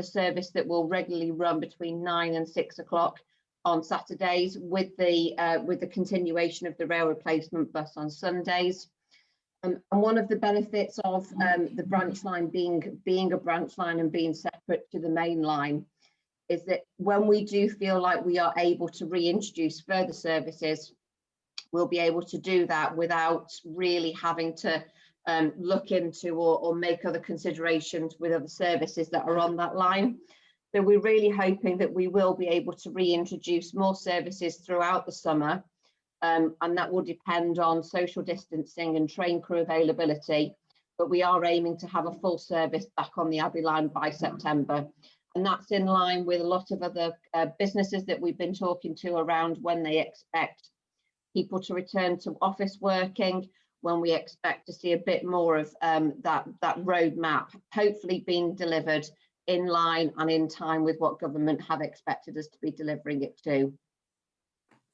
service that will regularly run between 9 and 6 o'clock on Saturdays, with the continuation of the rail replacement bus on Sundays. And one of the benefits of the branch line being a branch line and being separate to the main line is that when we do feel like we are able to reintroduce further services, we'll be able to do that without really having to look into or make other considerations with other services that are on that line. So we're really hoping that we will be able to reintroduce more services throughout the summer, and that will depend on social distancing and train crew availability. But we are aiming to have a full service back on the Abbey Line by September. And that's in line with a lot of other businesses that we've been talking to around when they expect people to return to office working, when we expect to see a bit more of that roadmap hopefully being delivered in line and in time with what government have expected us to be delivering it to.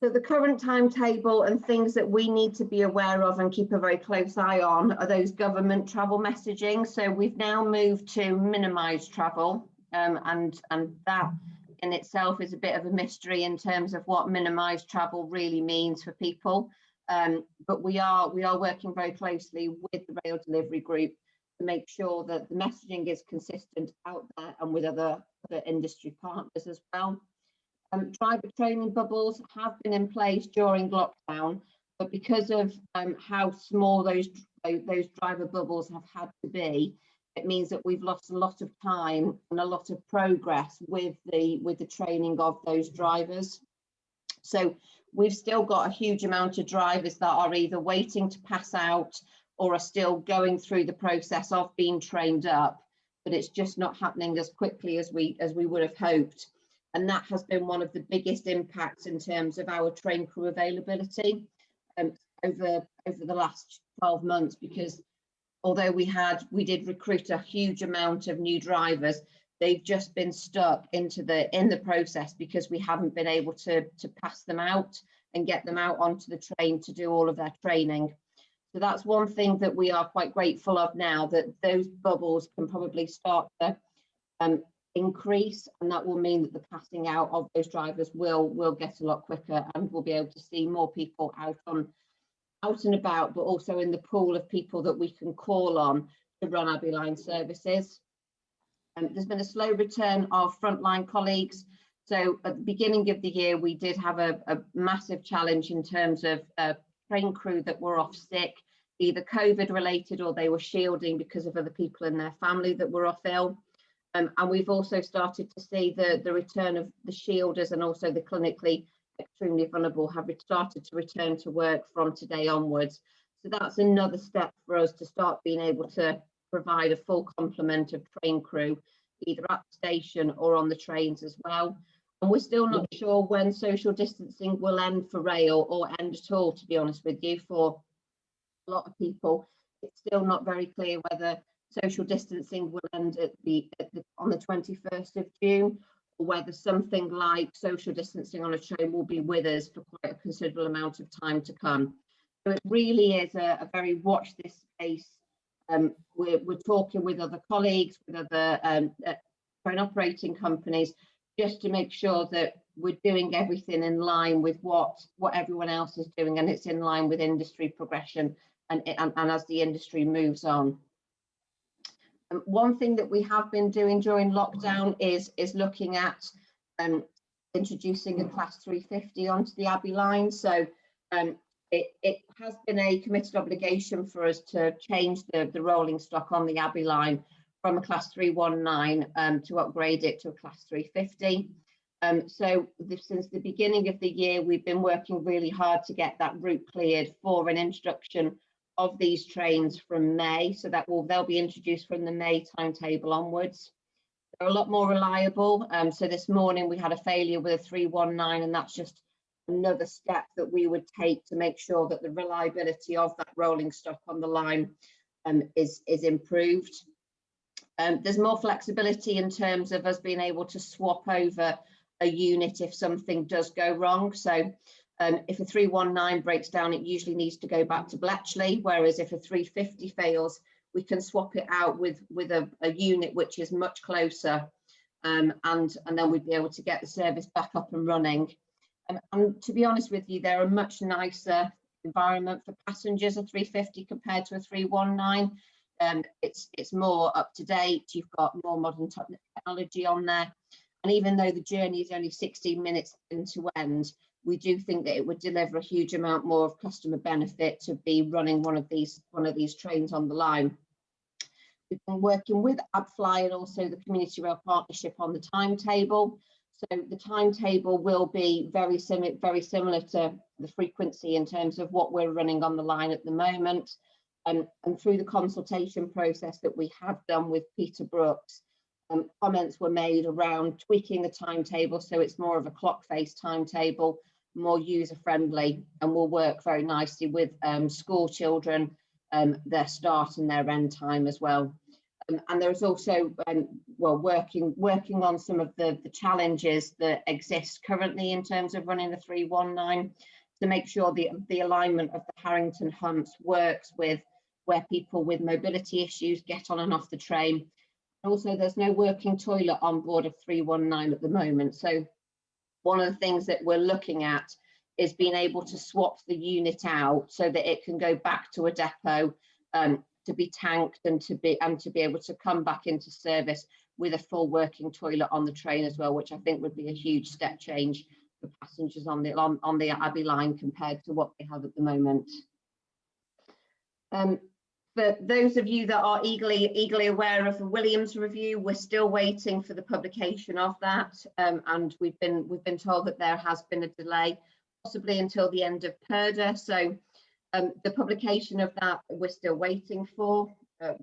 So the current timetable and things that we need to be aware of and keep a very close eye on are those government travel messaging. So we've now moved to minimise travel, and that in itself is a bit of a mystery in terms of what minimised travel really means for people. But we are working very closely with the rail delivery group to make sure that the messaging is consistent out there and with other industry partners as well. Driver training bubbles have been in place during lockdown, but because of how small those driver bubbles have had to be, it means that we've lost a lot of time and a lot of progress with the training of those drivers. So we've still got a huge amount of drivers that are either waiting to pass out or are still going through the process of being trained up, but it's just not happening as quickly as we would have hoped. And that has been one of the biggest impacts in terms of our train crew availability over the last 12 months, because although we did recruit a huge amount of new drivers, they've just been stuck in the process because we haven't been able to pass them out and get them out onto the train to do all of their training. So that's one thing that we are quite grateful of now, that those bubbles can probably start to increase, and that will mean that the passing out of those drivers will get a lot quicker, and we'll be able to see more people out and about, but also in the pool of people that we can call on to run Abbey Line services. There's been a slow return of frontline colleagues. So at the beginning of the year, we did have a massive challenge in terms of train crew that were off sick, either COVID related or they were shielding because of other people in their family that were off ill. And we've also started to see the return of the shielders and also the clinically extremely vulnerable have started to return to work from today onwards. So that's another step for us to start being able to provide a full complement of train crew, either at the station or on the trains as well. And we're still not sure when social distancing will end for rail or end at all, to be honest with you. For a lot of people, it's still not very clear whether social distancing will end on the 21st of June, or whether something like social distancing on a train will be with us for quite a considerable amount of time to come. So it really is a very watch this space. We're talking with other colleagues, with other train operating companies, just to make sure that we're doing everything in line with what everyone else is doing, and it's in line with industry progression and as the industry moves on. One thing that we have been doing during lockdown is looking at introducing a class 350 onto the Abbey line. So it has been a committed obligation for us to change the rolling stock on the Abbey line from a class 319 to upgrade it to a class 350. Since the beginning of the year, we've been working really hard to get that route cleared for an introduction of these trains from May, so that they'll be introduced from the May timetable onwards. They're a lot more reliable. So this morning we had a failure with a 319, and that's just another step that we would take to make sure that the reliability of that rolling stock on the line is improved. There's more flexibility in terms of us being able to swap over a unit if something does go wrong. So if a 319 breaks down, it usually needs to go back to Bletchley, whereas if a 350 fails, we can swap it out with a unit which is much closer, and then we'd be able to get the service back up and running. And to be honest with you, they're a much nicer environment for passengers, a 350 compared to a 319. It's more up to date, you've got more modern technology on there, and even though the journey is only 16 minutes end to end, we do think that it would deliver a huge amount more of customer benefit to be running one of these trains on the line. We've been working with AbFly and also the Community Rail Partnership on the timetable. So the timetable will be very similar to the frequency in terms of what we're running on the line at the moment. And through the consultation process that we have done with Peter Brooks, comments were made around tweaking the timetable so it's more of a clock face timetable, more user friendly, and will work very nicely with school children, their start and their end time as well. And there's also working on some of the challenges that exist currently in terms of running the 319 to make sure the alignment of the Harrington humps works with where people with mobility issues get on and off the train. Also, there's no working toilet on board of 319 at the moment. So one of the things that we're looking at is being able to swap the unit out so that it can go back to a depot to be tanked and to be able to come back into service with a full working toilet on the train as well, which I think would be a huge step change for passengers on the Abbey line compared to what they have at the moment. For those of you that are eagerly aware of the Williams review, we're still waiting for the publication of that, and we've been told that there has been a delay, possibly until the end of PERDA. So the publication of that we're still waiting for.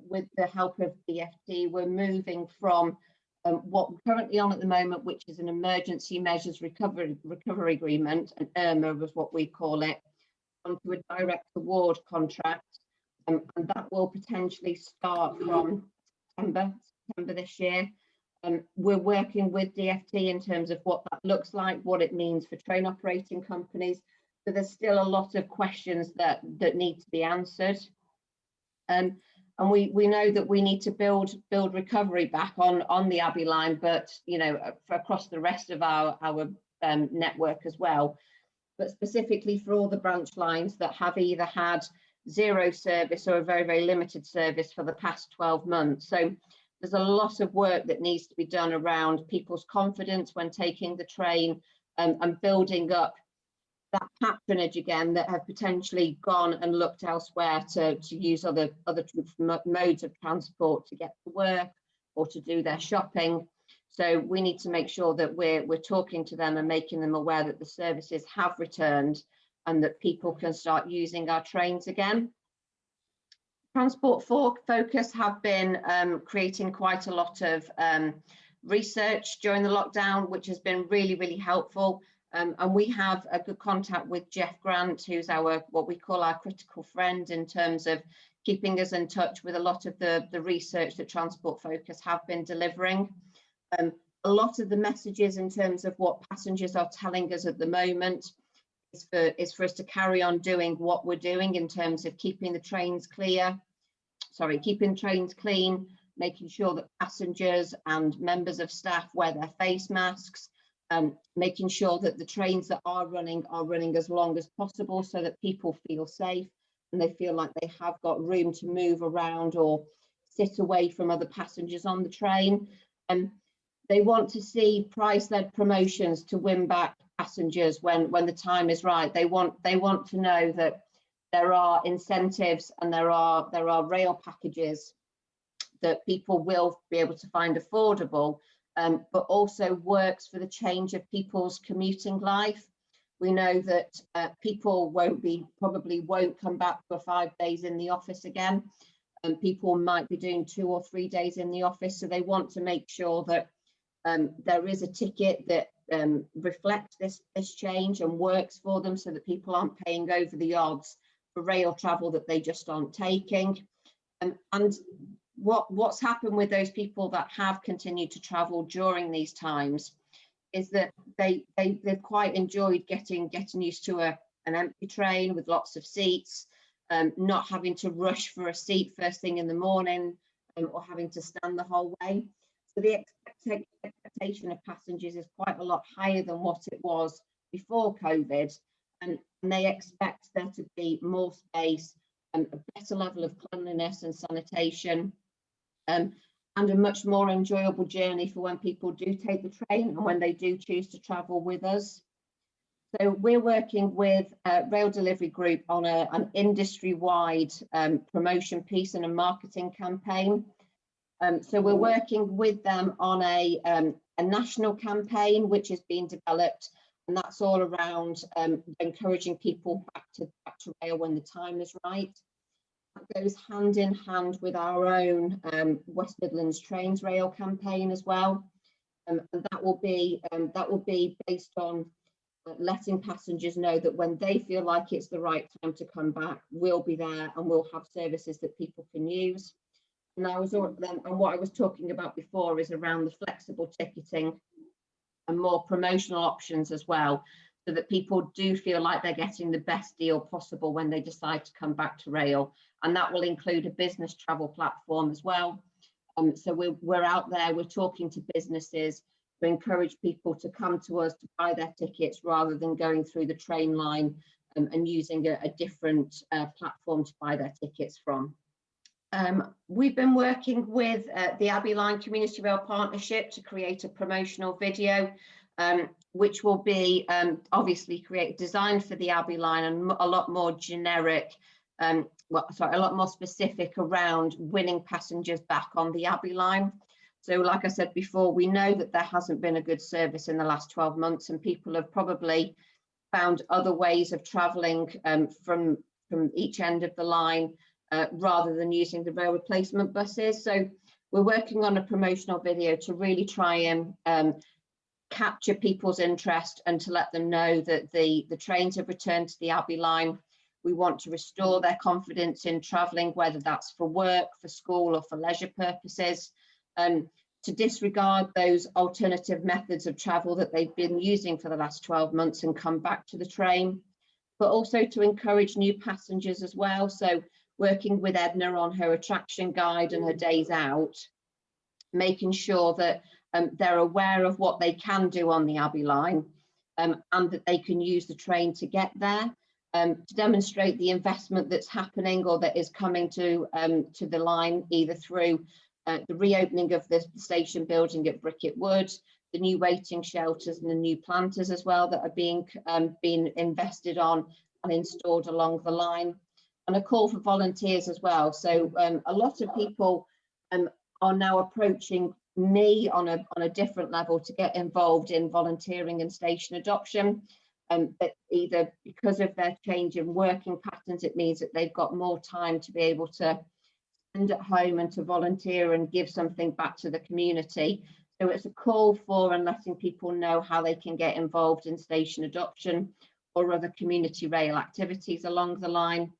With the help of the FT, we're moving from what we're currently on at the moment, which is an emergency measures recovery agreement, an IRMA was what we call it, onto a direct award contract. And that will potentially start from September this year. We're working with DFT in terms of what that looks like, what it means for train operating companies. So there's still a lot of questions that need to be answered. And we know that we need to build recovery back on the Abbey line, but for across the rest of our network as well. But specifically for all the branch lines that have either had zero service or a very, very limited service for the past 12 months. So there's a lot of work that needs to be done around people's confidence when taking the train, and building up that patronage again that have potentially gone and looked elsewhere to use other modes of transport to get to work or to do their shopping. So we need to make sure that we're talking to them and making them aware that the services have returned and that people can start using our trains again. Transport Focus have been creating quite a lot of research during the lockdown, which has been really, really helpful. And we have a good contact with Jeff Grant, who's our what we call our critical friend in terms of keeping us in touch with a lot of the research that Transport Focus have been delivering. A lot of the messages in terms of what passengers are telling us at the moment is for us to carry on doing what we're doing in terms of keeping the trains clean, making sure that passengers and members of staff wear their face masks, making sure that the trains that are running as long as possible so that people feel safe and they feel like they have got room to move around or sit away from other passengers on the train. And they want to see price-led promotions to win back passengers when the time is right. They want to know that there are incentives and there are rail packages that people will be able to find affordable, but also works for the change of people's commuting life. We know that people probably won't come back for 5 days in the office again, and people might be doing 2 or 3 days in the office. So they want to make sure that there is a ticket that reflects this change and works for them, so that people aren't paying over the odds for rail travel that they just aren't taking. And what's happened with those people that have continued to travel during these times is that they've quite enjoyed getting used to an empty train with lots of seats, not having to rush for a seat first thing in the morning, or having to stand the whole way. So the expectation of passengers is quite a lot higher than what it was before COVID, and they expect there to be more space, a better level of cleanliness and sanitation, and a much more enjoyable journey for when people do take the train and when they do choose to travel with us. So we're working with Rail Delivery Group on an industry-wide promotion piece and a marketing campaign. So we're working with them on a national campaign which is being developed, and that's all around encouraging people back to rail when the time is right. That goes hand in hand with our own West Midlands Trains Rail campaign as well, and that will be based on letting passengers know that when they feel like it's the right time to come back, we'll be there and we'll have services that people can use. And what I was talking about before is around the flexible ticketing and more promotional options as well, so that people do feel like they're getting the best deal possible when they decide to come back to rail. And that will include a business travel platform as well. So we're out there, we're talking to businesses to encourage people to come to us to buy their tickets rather than going through the train line and using a different platform to buy their tickets from. We've been working with the Abbey Line Community Rail Partnership to create a promotional video, which will be obviously designed for the Abbey Line and a lot more generic, a lot more specific around winning passengers back on the Abbey Line. So like I said before, we know that there hasn't been a good service in the last 12 months and people have probably found other ways of travelling from each end of the line rather than using the rail replacement buses. So we're working on a promotional video to really try and capture people's interest and to let them know that the trains have returned to the Abbey Line. We want to restore their confidence in travelling, whether that's for work, for school or for leisure purposes, to disregard those alternative methods of travel that they've been using for the last 12 months and come back to the train, but also to encourage new passengers as well. So working with Edna on her attraction guide and her days out, making sure that they're aware of what they can do on the Abbey Line and that they can use the train to get there, to demonstrate the investment that's happening or that is coming to the line, either through the reopening of the station building at Bricket Wood, the new waiting shelters and the new planters as well that are being invested on and installed along the line, and a call for volunteers as well. So a lot of people are now approaching me on a different level to get involved in volunteering and station adoption. But either because of their change in working patterns, it means that they've got more time to be able to spend at home and to volunteer and give something back to the community. So it's a call for and letting people know how they can get involved in station adoption or other community rail activities along the line.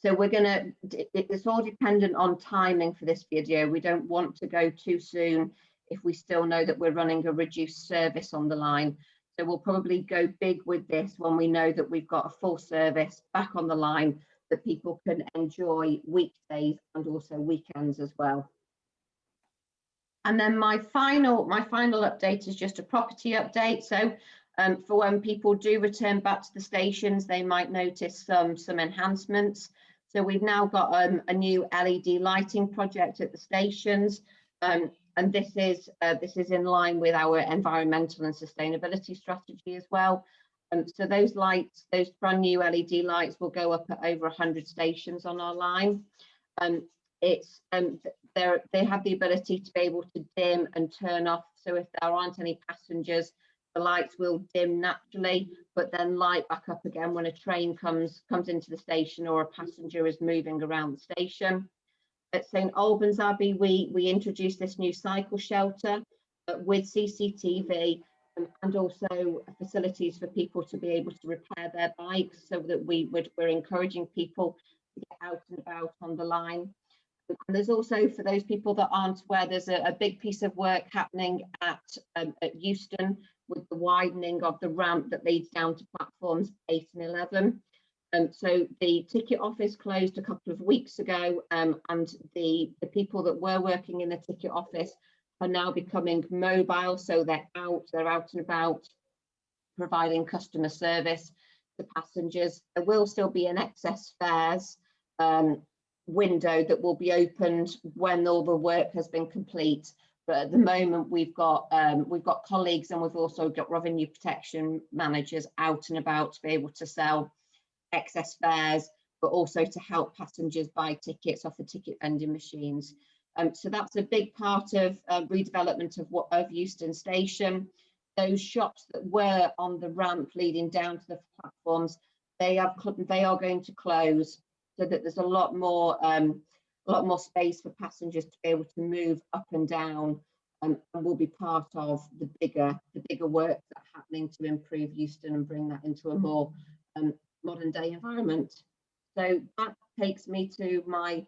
So we're going to, it's all dependent on timing for this video. We don't want to go too soon if we still know that we're running a reduced service on the line. So we'll probably go big with this when we know that we've got a full service back on the line that people can enjoy weekdays and also weekends as well. And then my final update is just a property update. So for when people do return back to the stations, they might notice some enhancements. So we've now got a new LED lighting project at the stations, and this is in line with our environmental and sustainability strategy as well. So those lights, those brand new LED lights, will go up at over 100 stations on our line. They have the ability to be able to dim and turn off. So if there aren't any passengers, the lights will dim naturally, but then light back up again when a train comes into the station or a passenger is moving around the station. At St Albans Abbey, we introduced this new cycle shelter with CCTV and also facilities for people to be able to repair their bikes, so that we're encouraging people to get out and about on the line. And there's also, for those people that aren't aware, there's a big piece of work happening at Euston with the widening of the ramp that leads down to platforms 8 and 11. So the ticket office closed a couple of weeks ago, and the people that were working in the ticket office are now becoming mobile. So they're out and about providing customer service to passengers. There will still be an excess fares window that will be opened when all the work has been complete. But at the moment, we've got colleagues, and we've also got revenue protection managers out and about to be able to sell excess fares, but also to help passengers buy tickets off the ticket vending machines. So that's a big part of redevelopment of Euston Station. Those shops that were on the ramp leading down to the platforms, they are going to close, so that there's a lot more space for passengers to be able to move up and down, and will be part of the bigger work that's happening to improve Euston and bring that into a more modern day environment. So that takes me to my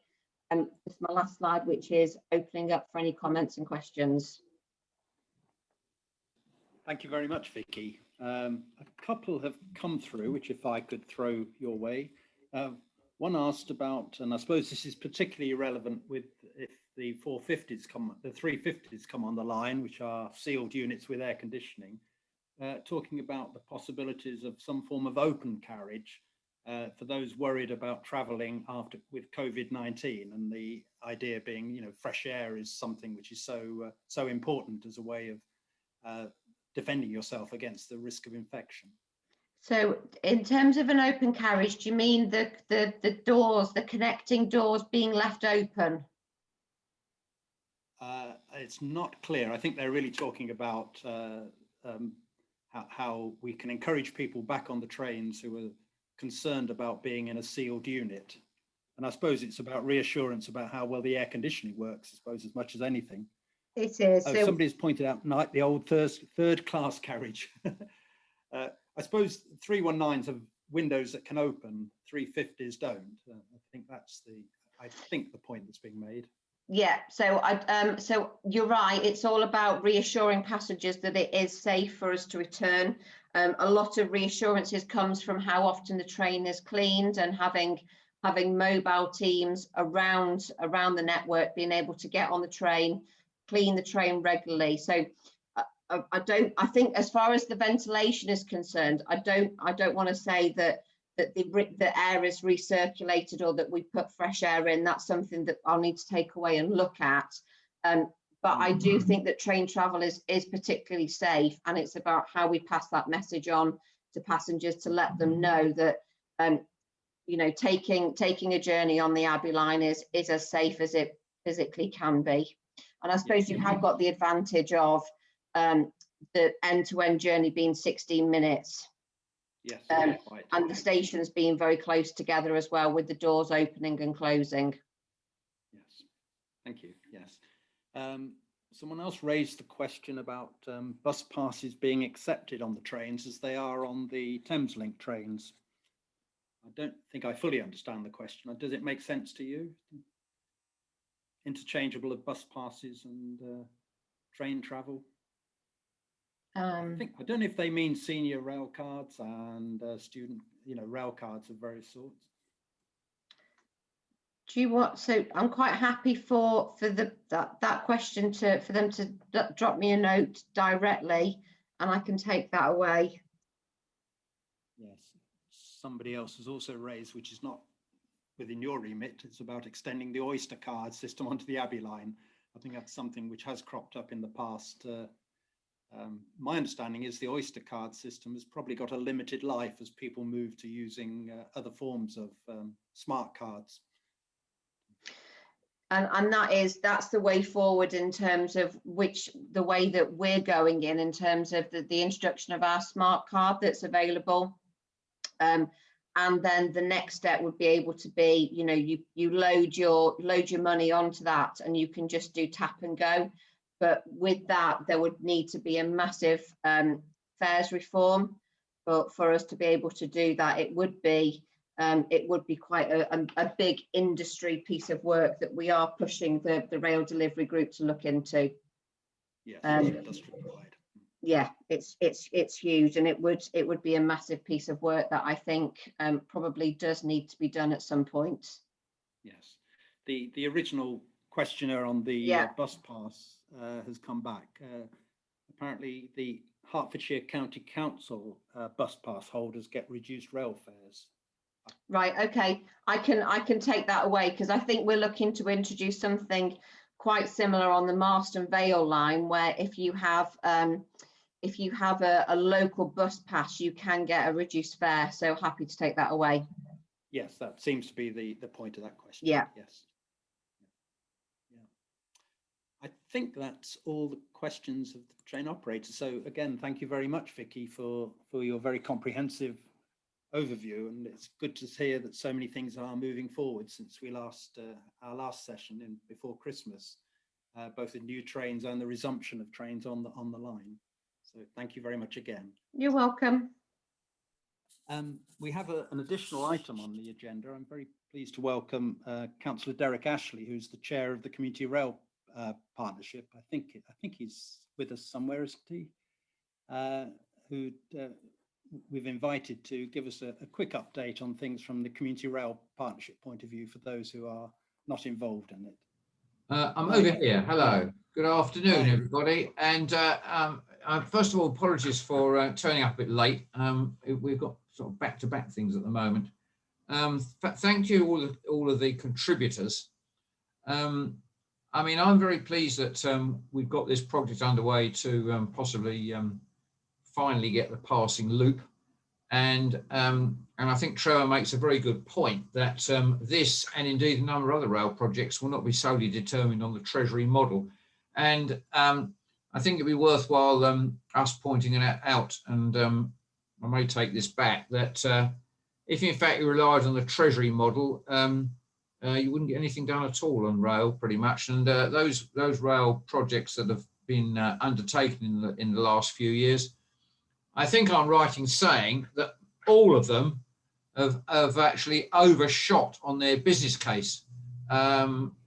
last slide, which is opening up for any comments and questions. Thank you very much, Vicky. A couple have come through, which if I could throw your way. One asked about, and I suppose this is particularly relevant with if the 350s come on the line, which are sealed units with air conditioning, talking about the possibilities of some form of open carriage for those worried about travelling with COVID-19, and the idea being, fresh air is something which is so important as a way of defending yourself against the risk of infection. So in terms of an open carriage, do you mean the doors, the connecting doors being left open? It's not clear. I think they're really talking about how we can encourage people back on the trains who are concerned about being in a sealed unit. And I suppose it's about reassurance about how well the air conditioning works, I suppose, as much as anything. It is. So somebody's pointed out the old third class carriage. I suppose 319s have windows that can open, 350s don't. I think that's the point that's being made. Yeah, so you're right. It's all about reassuring passengers that it is safe for us to return. A lot of reassurances comes from how often the train is cleaned, and having mobile teams around the network being able to get on the train, clean the train regularly. So I think as far as the ventilation is concerned, I don't want to say that the air is recirculated or that we put fresh air in. That's something that I'll need to take away and look at. But I do think that train travel is particularly safe, and it's about how we pass that message on to passengers to let them know that taking a journey on the Abbey line is as safe as it physically can be. And I suppose you have got the advantage of the end-to-end journey being 16 minutes. Yes, quite. And the stations being very close together as well, with the doors opening and closing. Yes, thank you. Yes. Someone else raised the question about bus passes being accepted on the trains as they are on the Thameslink trains. I don't think I fully understand the question. Does it make sense to you? Interchangeable of bus passes and train travel? I don't know if they mean senior rail cards and student, rail cards of various sorts. Do you want? So I'm quite happy for that question for them to drop me a note directly, and I can take that away. Yes, somebody else has also raised, which is not within your remit. It's about extending the Oyster card system onto the Abbey line. I think that's something which has cropped up in the past. My understanding is the Oyster card system has probably got a limited life as people move to using other forms of smart cards. And that's the way forward in terms of the way that we're going in terms of the introduction of our smart card that's available. And then the next step would be able to be, you load your money onto that and you can just do tap and go. But with that, there would need to be a massive fares reform. But for us to be able to do that, it would be quite a big industry piece of work that we are pushing the rail delivery group to look into. Yes, industry-wide. Yeah, it's huge, and it would be a massive piece of work that I think probably does need to be done at some point. Yes, the original questioner on the bus pass has come back. Apparently, the Hertfordshire County Council bus pass holders get reduced rail fares. Right. Okay. I can take that away, because I think we're looking to introduce something quite similar on the Marston Vale line, where if you have a local bus pass, you can get a reduced fare. So happy to take that away. Yes, that seems to be the point of that question. Yeah. Yes. I think that's all the questions of the train operator. So again, thank you very much, Vicky, for your very comprehensive overview, and it's good to hear that so many things are moving forward since we our last session before Christmas, both in new trains and the resumption of trains on the line. So thank you very much again. You're welcome. We have an additional item on the agenda. I'm very pleased to welcome Councillor Derrick Ashley, who's the chair of the Community Rail Partnership. I think he's with us somewhere, isn't he? Who we've invited to give us a quick update on things from the Community Rail Partnership point of view for those who are not involved in it. I'm over here. Hello. Good afternoon, everybody. And first of all, apologies for turning up a bit late. We've got sort of back-to-back things at the moment. Thank you all of the contributors. I mean, I'm very pleased that we've got this project underway to possibly finally get the passing loop. And I think Trevor makes a very good point that this, and indeed a number of other rail projects, will not be solely determined on the Treasury model. And I think it'd be worthwhile us pointing it out, and I may take this back, that if in fact you relied on the Treasury model, you wouldn't get anything done at all on rail, pretty much. And those rail projects that have been undertaken in the last few years, I think I'm right in saying that all of them have actually overshot on their business case.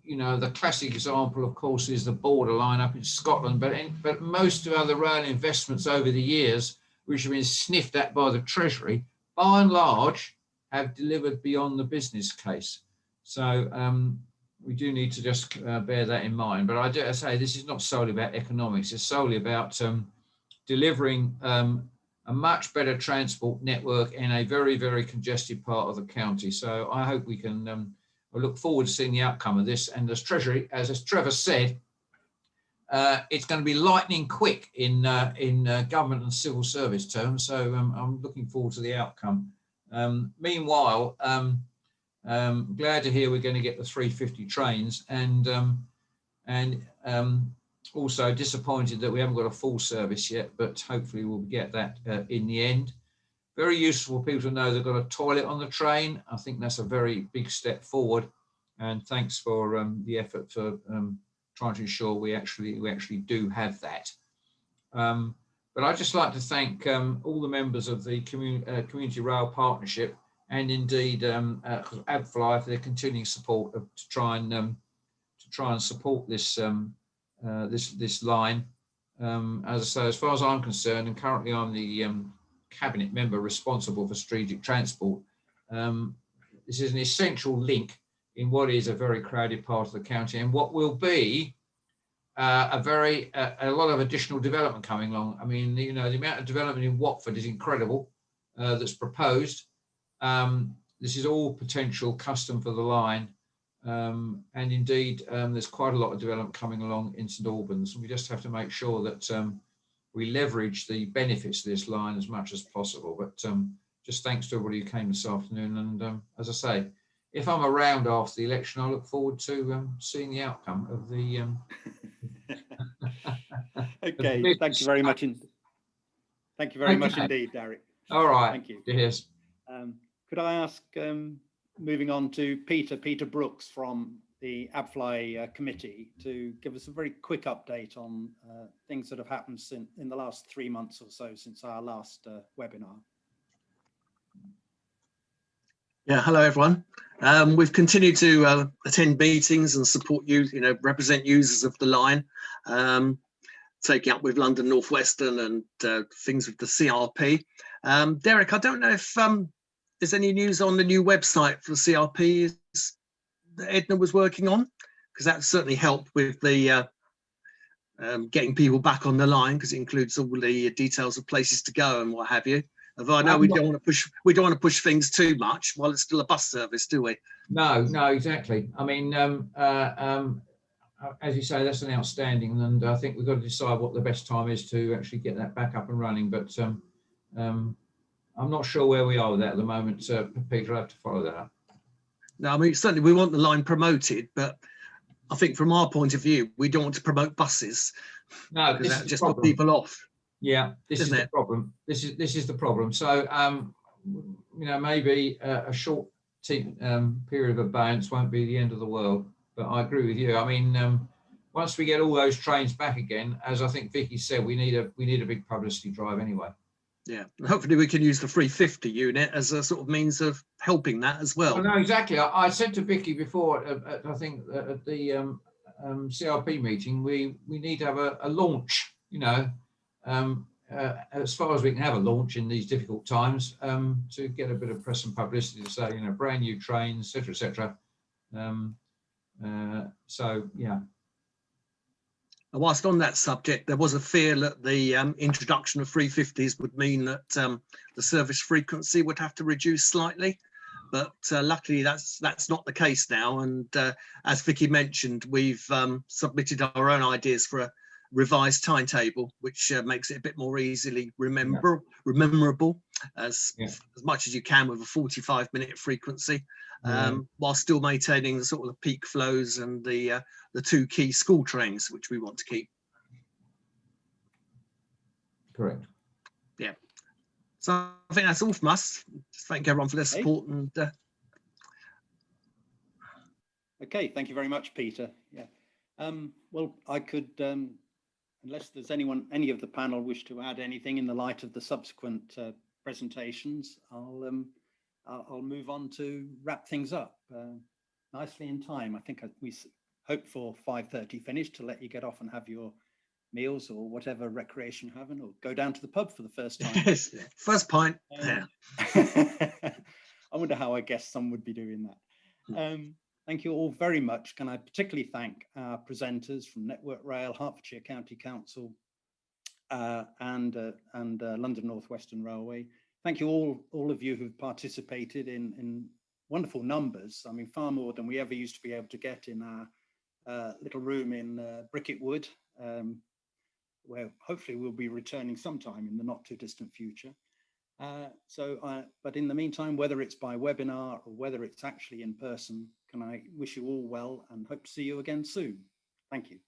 You know, the classic example, of course, is the borderline up in Scotland, but most of other rail investments over the years, which have been sniffed at by the Treasury, by and large, have delivered beyond the business case. So we do need to just bear that in mind. But I do say this is not solely about economics. It's solely about delivering a much better transport network in a very, very congested part of the county. So I hope we can, I look forward to seeing the outcome of this. And as Treasury, as Trevor said, it's going to be lightning quick in government and civil service terms. So I'm looking forward to the outcome. Meanwhile, glad to hear we're going to get the 350 trains. And and also disappointed that we haven't got a full service yet, but hopefully we'll get that in the end. Very useful for people to know they've got a toilet on the train. I think that's a very big step forward, and thanks for the effort for trying to ensure we actually do have that. But I'd just like to thank all the members of the Community Rail Partnership, and indeed AbFly for their continuing support to try and support this this line. As I say, as far as I'm concerned, and currently I'm the cabinet member responsible for strategic transport, this is an essential link in what is a very crowded part of the county, and what will be a lot of additional development coming along. I mean, you know, the amount of development in Watford is incredible that's proposed. This is all potential custom for the line. And indeed, there's quite a lot of development coming along in St Albans. We just have to make sure that we leverage the benefits of this line as much as possible. But just thanks to everybody who came this afternoon. And as I say, if I'm around after the election, I look forward to seeing the outcome of the. Okay, thank you very much. Thank you very much indeed, Derrick. All right. Thank you. Cheers. Could I ask, moving on to Peter Brooks from the AbFly committee, to give us a very quick update on things that have happened in the last 3 months or so since our last webinar. Yeah, hello everyone. We've continued to attend meetings and support represent users of the line, taking up with London Northwestern and things with the CRP. Derrick, I don't know if there's any news on the new website for CRP that Edna was working on, because that certainly helped with the getting people back on the line, because it includes all the details of places to go and what have you. Although I know we don't want to push things too much while it's still a bus service, do we? No, exactly. I mean, as you say, that's an outstanding, and I think we've got to decide what the best time is to actually get that back up and running. But I'm not sure where we are with that at the moment. Peter, I'll have to follow that up. No, I mean, certainly we want the line promoted, but I think from our point of view, we don't want to promote buses. No, because that just put people off. Yeah, this is the problem. This is the problem. So, you know, maybe a short period of abeyance won't be the end of the world. But I agree with you. I mean, once we get all those trains back again, as I think Vicky said, we need a big publicity drive anyway. Yeah, and hopefully we can use the 350 unit as a sort of means of helping that as well. No, exactly. I said to Vicky before, I think at the CRP meeting, we need to have a launch. You know. As far as we can have a launch in these difficult times, to get a bit of press and publicity to say, you know, brand new trains, etc., so yeah. Whilst on that subject, there was a fear that the introduction of 350s would mean that the service frequency would have to reduce slightly, but luckily that's not the case now. And as Vicky mentioned, we've submitted our own ideas for a revised timetable, which makes it a bit more easily rememberable as much as you can with a 45-minute frequency, while still maintaining the sort of peak flows and the 2 key school trains, which we want to keep. Correct. Yeah. So I think that's all from us. Thank everyone for their support. And okay, thank you very much, Peter. Yeah. Well, I could. Unless there's any of the panel wish to add anything in the light of the subsequent presentations, I'll move on to wrap things up nicely in time. I think we hope for 5:30 finish to let you get off and have your meals or whatever recreation you're having, or go down to the pub for the first time. Yes, first pint. Yeah. I wonder how I guess some would be doing that. Thank you all very much. Can I particularly thank our presenters from Network Rail, Hertfordshire County Council, and London Northwestern Railway. Thank you all of you who've participated in wonderful numbers. I mean, far more than we ever used to be able to get in our little room in Bricket Wood, where hopefully we'll be returning sometime in the not too distant future. But in the meantime, whether it's by webinar or whether it's actually in person, can I wish you all well and hope to see you again soon. Thank you.